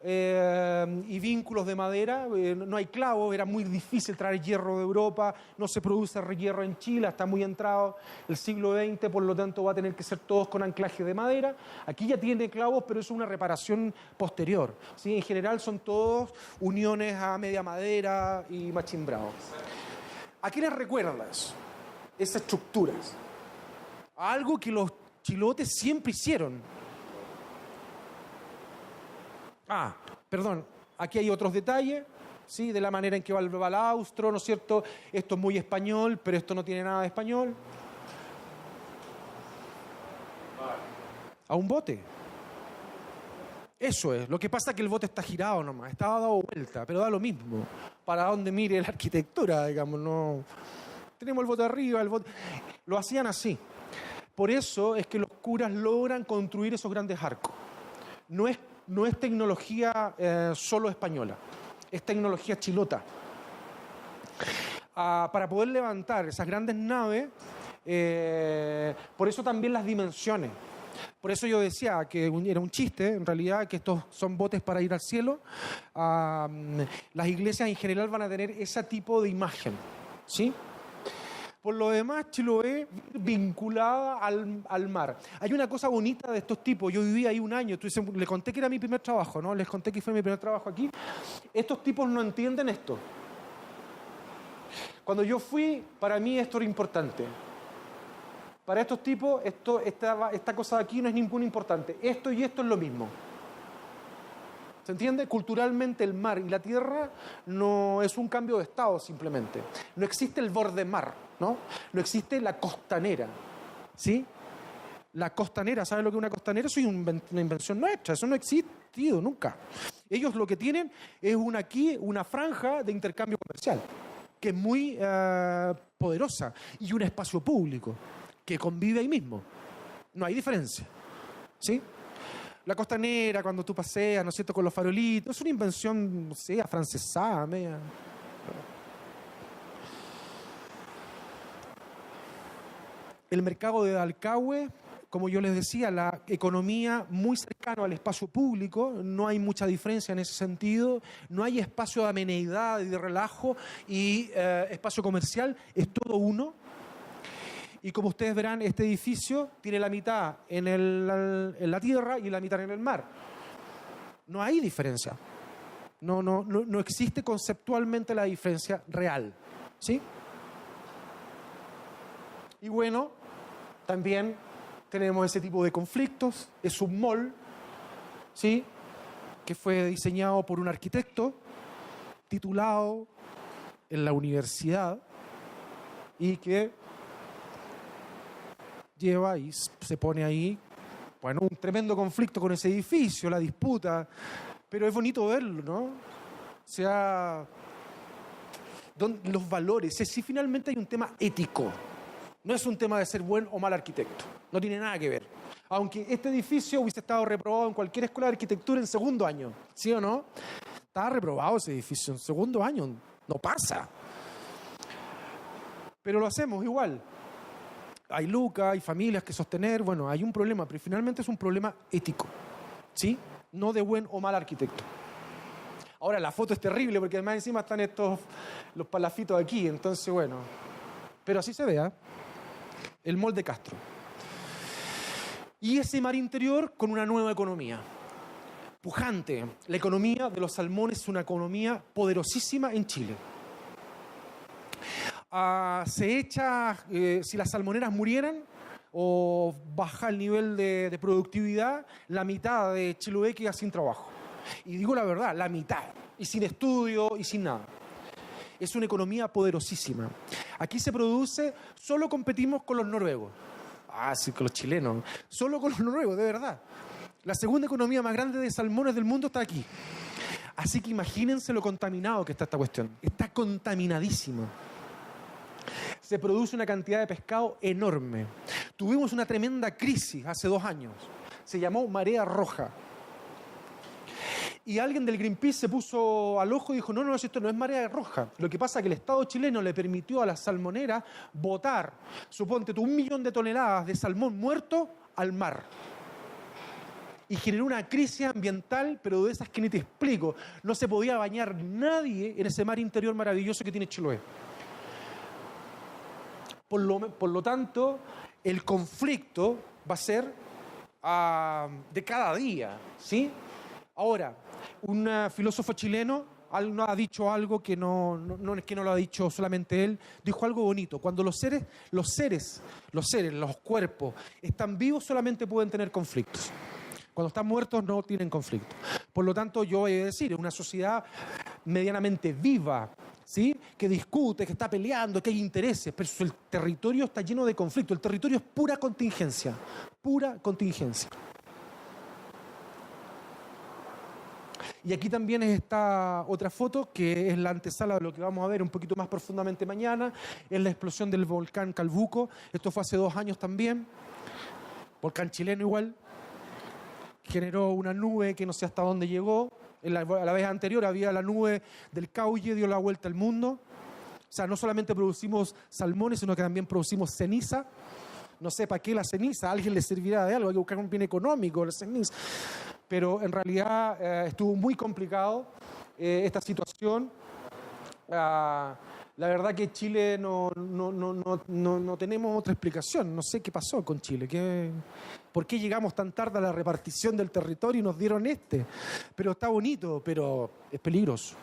y vínculos de madera, no hay clavos, era muy difícil traer hierro de Europa, no se produce hierro en Chile, está muy entrado el siglo XX, por lo tanto va a tener que ser todos con anclaje de madera. Aquí ya tiene clavos, pero es una reparación posterior, ¿sí? En general son todos uniones a media madera y machimbrado. ¿A qué les recuerdas esas estructuras? A algo que los chilotes siempre hicieron. Perdón, aquí hay otros detalles, ¿sí? De la manera en que va el balaustro, ¿no es cierto? Esto es muy español, pero esto no tiene nada de español. A un bote. Eso es. Lo que pasa es que el bote está girado nomás, está dado vuelta, pero da lo mismo. Para donde mire la arquitectura, digamos, no. Tenemos el bote arriba, lo hacían así. Por eso es que los curas logran construir esos grandes arcos. No es tecnología solo española, es tecnología chilota. Para poder levantar esas grandes naves, por eso también las dimensiones. Por eso yo decía que era un chiste, en realidad, que estos son botes para ir al cielo. Las iglesias en general van a tener ese tipo de imagen, ¿sí? Por lo demás, Chiloé vinculada al mar. Hay una cosa bonita de estos tipos. Yo viví ahí un año. Le conté que era mi primer trabajo, ¿no? Les conté que fue mi primer trabajo aquí. Estos tipos no entienden esto. Cuando yo fui, para mí esto era importante. Para estos tipos, esta cosa de aquí no es ningún importante. Esto y esto es lo mismo. ¿Se entiende? Culturalmente el mar y la tierra no es un cambio de estado simplemente. No existe el borde mar, ¿no? No existe la costanera, ¿sí? La costanera, ¿sabes lo que es una costanera? Eso es una invención nuestra, eso no ha existido nunca. Ellos lo que tienen es una franja de intercambio comercial, que es muy poderosa, y un espacio público que convive ahí mismo. No hay diferencia, ¿sí? La costanera, cuando tú paseas, ¿no es cierto?, con los farolitos, es una invención, no sé, afrancesada, media. El mercado de Dalcahue, como yo les decía, la economía muy cercana al espacio público, no hay mucha diferencia en ese sentido, no hay espacio de amenidad y de relajo, y espacio comercial es todo uno. Y como ustedes verán, este edificio tiene la mitad en la tierra y la mitad en el mar. No hay diferencia. No existe conceptualmente la diferencia real, ¿sí? Y bueno, también tenemos ese tipo de conflictos. Es un mall, ¿sí?, que fue diseñado por un arquitecto titulado en la universidad y que lleva y se pone ahí, bueno, un tremendo conflicto con ese edificio, la disputa, pero es bonito verlo, ¿no? O sea, los valores, si finalmente hay un tema ético, no es un tema de ser buen o mal arquitecto, no tiene nada que ver. Aunque este edificio hubiese estado reprobado en cualquier escuela de arquitectura en segundo año, ¿sí o no? Estaba reprobado ese edificio en segundo año, no pasa. Pero lo hacemos igual. Hay lucas, hay familias que sostener, bueno, hay un problema, pero finalmente es un problema ético, ¿sí? No de buen o mal arquitecto. Ahora, la foto es terrible porque además encima están los palafitos aquí, entonces, bueno, pero así se ve, ¿eh? El Mall de Castro. Y ese mar interior con una nueva economía, pujante. La economía de los salmones es una economía poderosísima en Chile. Se echa, si las salmoneras murieran o baja el nivel de productividad, la mitad de Chiloé queda sin trabajo. Y digo la verdad, la mitad. Y sin estudio y sin nada. Es una economía poderosísima. Aquí se produce, solo competimos con los noruegos. Sí, con los chilenos. Solo con los noruegos, de verdad. La segunda economía más grande de salmones del mundo está aquí. Así que imagínense lo contaminado que está esta cuestión. Está contaminadísimo. Se produce una cantidad de pescado enorme. Tuvimos una tremenda crisis hace 2 años. Se llamó marea roja. Y alguien del Greenpeace se puso al ojo y dijo, no, esto no es marea roja. Lo que pasa es que el Estado chileno le permitió a las salmoneras botar, suponte tú, 1 millón de toneladas de salmón muerto al mar. Y generó una crisis ambiental, pero de esas que ni te explico. No se podía bañar nadie en ese mar interior maravilloso que tiene Chiloé. Por lo tanto, el conflicto va a ser de cada día, ¿sí? Ahora, un filósofo chileno ha dicho algo que no lo ha dicho solamente él, dijo algo bonito. Cuando los cuerpos están vivos, solamente pueden tener conflictos. Cuando están muertos no tienen conflicto. Por lo tanto, yo voy a decir, es una sociedad medianamente viva, ¿sí?, que discute, que está peleando, que hay intereses, pero el territorio está lleno de conflictos. El territorio es pura contingencia, pura contingencia. Y aquí también está otra foto, que es la antesala de lo que vamos a ver un poquito más profundamente mañana, es la explosión del volcán Calbuco. Esto fue hace 2 años también, volcán chileno igual. Generó una nube que no sé hasta dónde llegó. A la vez anterior había la nube del Cauye, dio la vuelta al mundo. O sea, no solamente producimos salmones, sino que también producimos ceniza. No sé para qué la ceniza, a alguien le servirá de algo, hay que buscar un bien económico, la ceniza. Pero en realidad estuvo muy complicado esta situación. La verdad que Chile no tenemos otra explicación. No sé qué pasó con Chile. ¿Por qué llegamos tan tarde a la repartición del territorio y nos dieron este? Pero está bonito, pero es peligroso.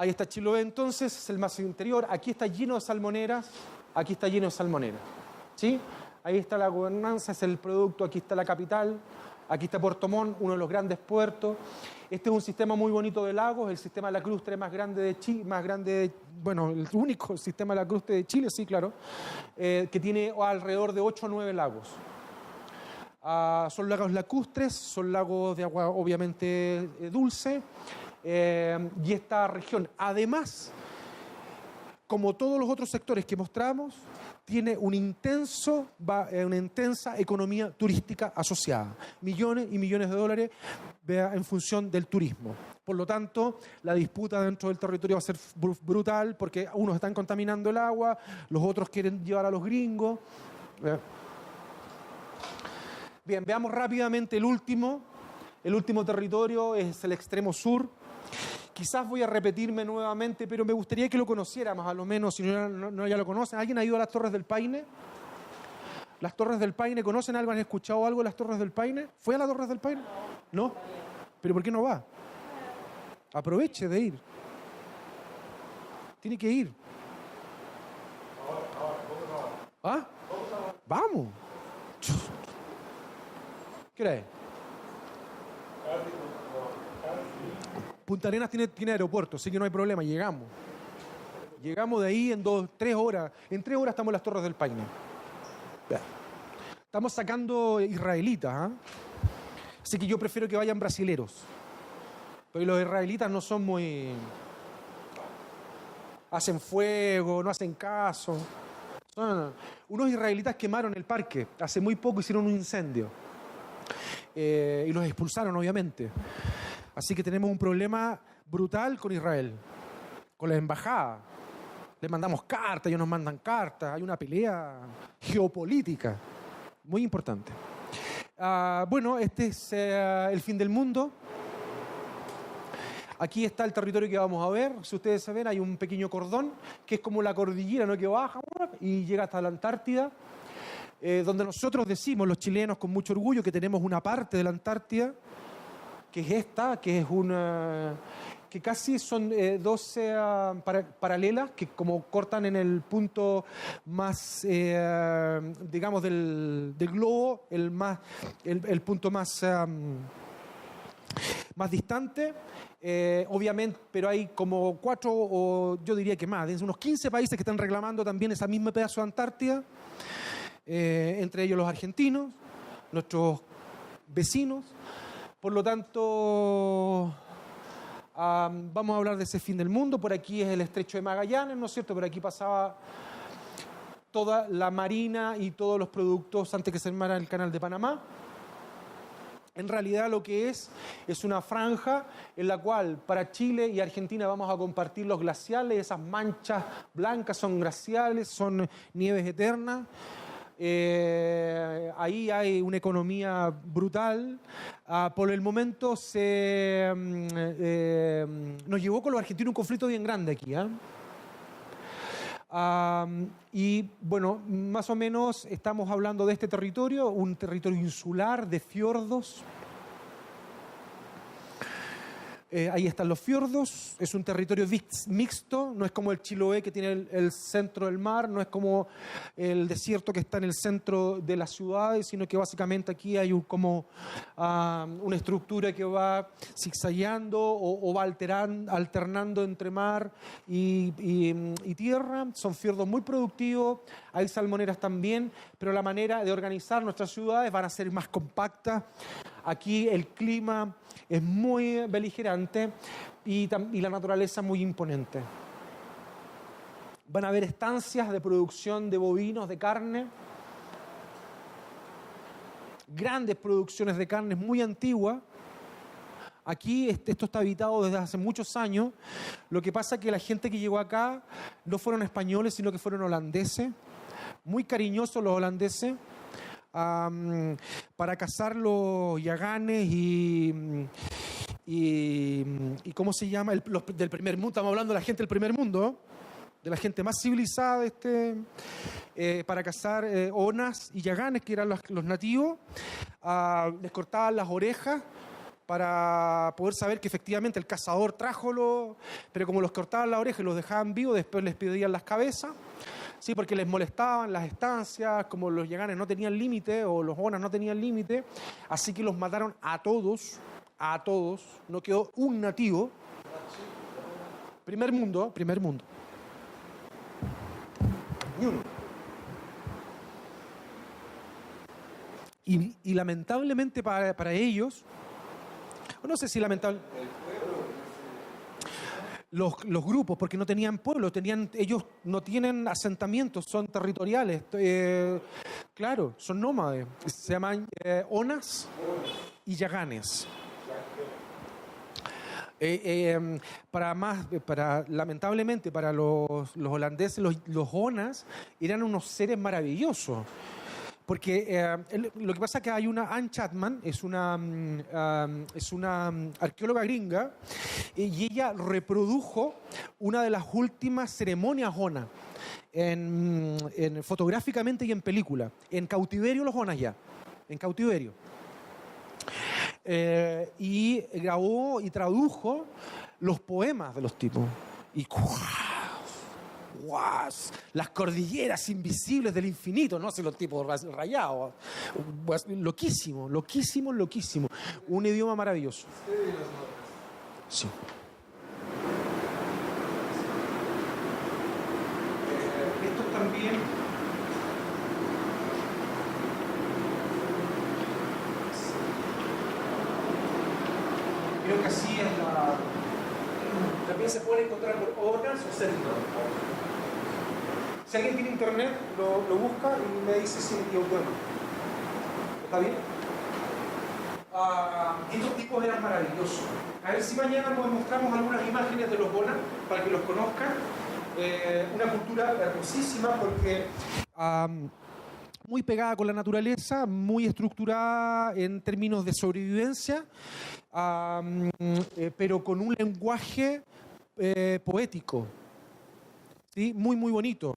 Ahí está Chiloé entonces, es el más interior. Aquí está lleno de salmoneras, aquí está lleno de salmoneras. ¿Sí? Ahí está la gobernanza, es el producto, aquí está la capital, aquí está Puerto Montt, uno de los grandes puertos. Este es un sistema muy bonito de lagos, el sistema lacustre más grande de Chile, bueno, el único sistema lacustre de Chile, sí, claro, que tiene alrededor de 8 o 9 lagos. Son lagos lacustres, son lagos de agua obviamente dulce, y esta región, además, como todos los otros sectores que mostramos, tiene una intensa economía turística asociada. Millones y millones de dólares en función del turismo. Por lo tanto, la disputa dentro del territorio va a ser brutal porque unos están contaminando el agua, los otros quieren llevar a los gringos. Bien, veamos rápidamente el último. El último territorio es el extremo sur. Quizás voy a repetirme nuevamente, pero me gustaría que lo conociéramos, a lo menos, si no ya lo conocen. ¿Alguien ha ido a las Torres del Paine? ¿Las Torres del Paine conocen algo? ¿Han escuchado algo de las Torres del Paine? ¿Fue a las Torres del Paine? ¿No? ¿Pero por qué no va? Aproveche de ir. Tiene que ir. ¿Ah? Vamos. ¿Qué hora es? Punta Arenas tiene aeropuerto, así que no hay problema, llegamos. Llegamos de ahí en 3 horas. En 3 horas estamos en las Torres del Paine. Estamos sacando israelitas, ¿eh? Así que yo prefiero que vayan brasileros. Porque los israelitas no son muy... hacen fuego, no hacen caso. Son unos israelitas quemaron el parque. Hace muy poco hicieron un incendio. Y los expulsaron, obviamente. Así que tenemos un problema brutal con Israel, con la embajada. Le mandamos cartas, ellos nos mandan cartas. Hay una pelea geopolítica muy importante. Bueno, este es el fin del mundo. Aquí está el territorio que vamos a ver. Si ustedes saben, hay un pequeño cordón que es como la cordillera, ¿no?, que baja y llega hasta la Antártida. Donde nosotros decimos, los chilenos, con mucho orgullo, que tenemos una parte de la Antártida, que es esta, que es una... que casi son 12 paralelas, que como cortan en el punto más, digamos, del globo, el punto más distante. Obviamente, pero hay como 4, o yo diría que más, unos 15 países que están reclamando también esa misma pedazo de Antártida. Entre ellos los argentinos, nuestros vecinos. Por lo tanto, vamos a hablar de ese fin del mundo. Por aquí es el estrecho de Magallanes, ¿no es cierto? Por aquí pasaba toda la marina y todos los productos antes que se armara el canal de Panamá. En realidad lo que es una franja en la cual para Chile y Argentina vamos a compartir los glaciales. Esas manchas blancas son glaciales, son nieves eternas. Ahí hay una economía brutal. Por el momento nos llevó con los argentinos un conflicto bien grande aquí. Y bueno, más o menos estamos hablando de este territorio, un territorio insular de fiordos. Ahí están los fiordos, es un territorio mixto, no es como el Chiloé que tiene el centro del mar, no es como el desierto que está en el centro de las ciudades, sino que básicamente aquí hay como una estructura que va zigzagueando o va alternando entre mar y tierra. Son fiordos muy productivos, hay salmoneras también, pero la manera de organizar nuestras ciudades van a ser más compactas. Aquí el clima es muy beligerante y la naturaleza muy imponente. Van a haber estancias de producción de bovinos, de carne, grandes producciones de carne muy antiguas. Aquí esto está habitado desde hace muchos años. Lo que pasa es que la gente que llegó acá no fueron españoles, sino que fueron holandeses, muy cariñosos los holandeses. Para cazar los yaganes y ¿cómo se llama? Los del primer mundo. Estamos hablando de la gente del primer mundo, de la gente más civilizada, para cazar onas y yaganes, que eran los nativos. Les cortaban las orejas para poder saber que efectivamente el cazador trajo pero como los cortaban la oreja y los dejaban vivos, después les pedían las cabezas, sí, porque les molestaban las estancias, como los yaganes no tenían límite o los onas no tenían límite, así que los mataron a todos, no quedó un nativo. Primer mundo. Ni uno. Y lamentablemente para ellos, no sé si lamentable, los grupos, porque no tenían pueblo, ellos no tienen asentamientos, son territoriales, claro, son nómades, se llaman onas y yaganes. Lamentablemente para los holandeses, los onas eran unos seres maravillosos. Porque lo que pasa es que hay Anne Chapman, es una arqueóloga gringa, y ella reprodujo una de las últimas ceremonias ona, fotográficamente y en película. En cautiverio los onas ya, en cautiverio. Y grabó y tradujo los poemas de los tipos. Y las cordilleras invisibles del infinito, no sé, los tipos rayados. Loquísimo. Un idioma maravilloso. Sí. Esto también. Creo que así es la. También se puede encontrar por onas o cerca. Si alguien tiene internet, lo busca y me dice si yo bueno. ¿Está bien? Estos tipos eran maravillosos. A ver si mañana nos mostramos algunas imágenes de los onas para que los conozcan. Una cultura hermosísima porque muy pegada con la naturaleza, muy estructurada en términos de sobrevivencia, pero con un lenguaje poético, ¿sí? Muy bonito.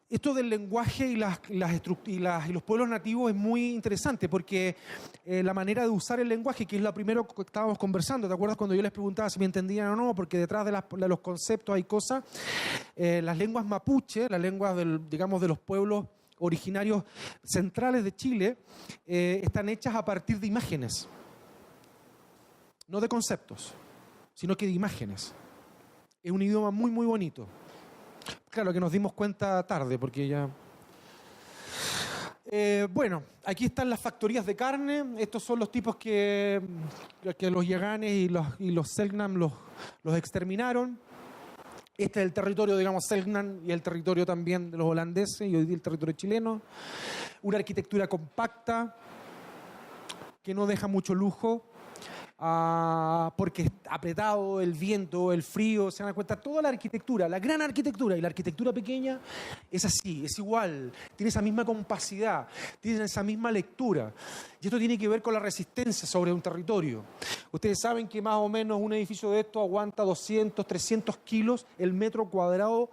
Esto del lenguaje y los pueblos nativos es muy interesante porque la manera de usar el lenguaje, que es lo primero que estábamos conversando, ¿te acuerdas cuando yo les preguntaba si me entendían o no? Porque detrás de los conceptos hay cosas. Las lenguas mapuche, las lenguas de los pueblos originarios centrales de Chile, están hechas a partir de imágenes, no de conceptos, sino que de imágenes. Es un idioma muy bonito. Claro que nos dimos cuenta tarde, porque ya... bueno, aquí están las factorías de carne. Estos son los tipos que los yaganes y los selknam los exterminaron. Este es el territorio, digamos, selknam y el territorio también de los holandeses y hoy día el territorio chileno. Una arquitectura compacta que no deja mucho lujo. Porque es apretado, el viento, el frío, se dan cuenta, toda la arquitectura, la gran arquitectura y la arquitectura pequeña es así, es igual, tiene esa misma compacidad, tiene esa misma lectura. Y esto tiene que ver con la resistencia sobre un territorio. Ustedes saben que más o menos un edificio de esto aguanta 200, 300 kilos el metro cuadrado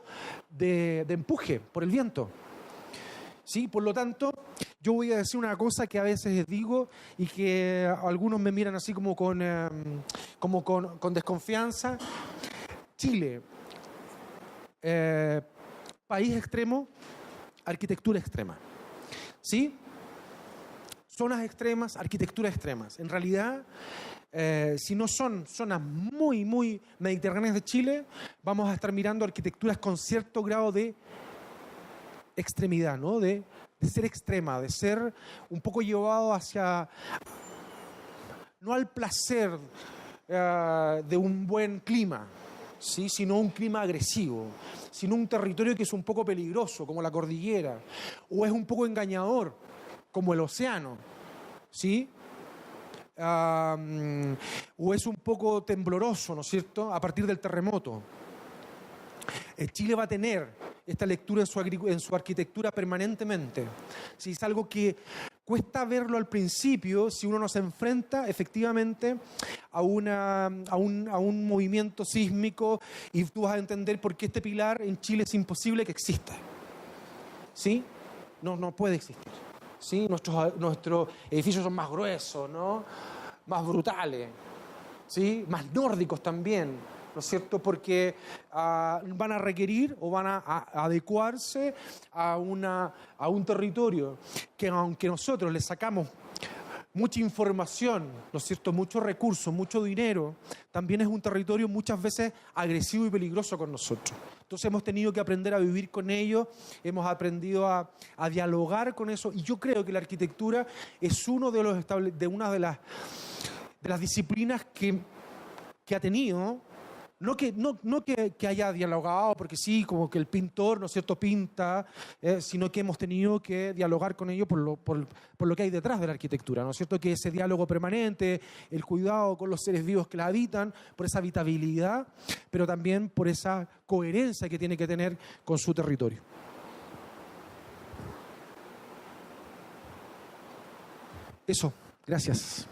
de empuje por el viento. ¿Sí? Por lo tanto, yo voy a decir una cosa que a veces digo y que algunos me miran así como con desconfianza. Chile, país extremo, arquitectura extrema. ¿Sí? Zonas extremas, arquitecturas extremas. En realidad, si no son zonas muy mediterráneas de Chile, vamos a estar mirando arquitecturas con cierto grado de extremidad, ¿no? De ser extrema, de ser un poco llevado hacia, no al placer de un buen clima, ¿sí? Sino un clima agresivo, sino un territorio que es un poco peligroso, como la cordillera, o es un poco engañador, como el océano, ¿sí? O es un poco tembloroso, ¿no es cierto?, a partir del terremoto. Chile va a tener esta lectura en su arquitectura permanentemente. Si es algo que cuesta verlo al principio, si uno no se enfrenta efectivamente a un movimiento sísmico, y tú vas a entender por qué este pilar en Chile es imposible que exista. ¿Sí? No puede existir. ¿sí? Nuestros edificios son más gruesos, ¿no? Más brutales, ¿sí? Más nórdicos también, ¿no es cierto? Porque van a requerir o van a adecuarse a un territorio que, aunque nosotros le sacamos mucha información, ¿no es cierto?, muchos recursos, mucho dinero, también es un territorio muchas veces agresivo y peligroso con nosotros. Entonces hemos tenido que aprender a vivir con ello, hemos aprendido a dialogar con eso, y yo creo que la arquitectura es una de las disciplinas que ha tenido, no que haya dialogado, porque sí, como que el pintor, ¿no es cierto?, pinta, sino que hemos tenido que dialogar con ello por lo que hay detrás de la arquitectura, ¿no es cierto?, que ese diálogo permanente, el cuidado con los seres vivos que la habitan, por esa habitabilidad, pero también por esa coherencia que tiene que tener con su territorio. Eso, gracias.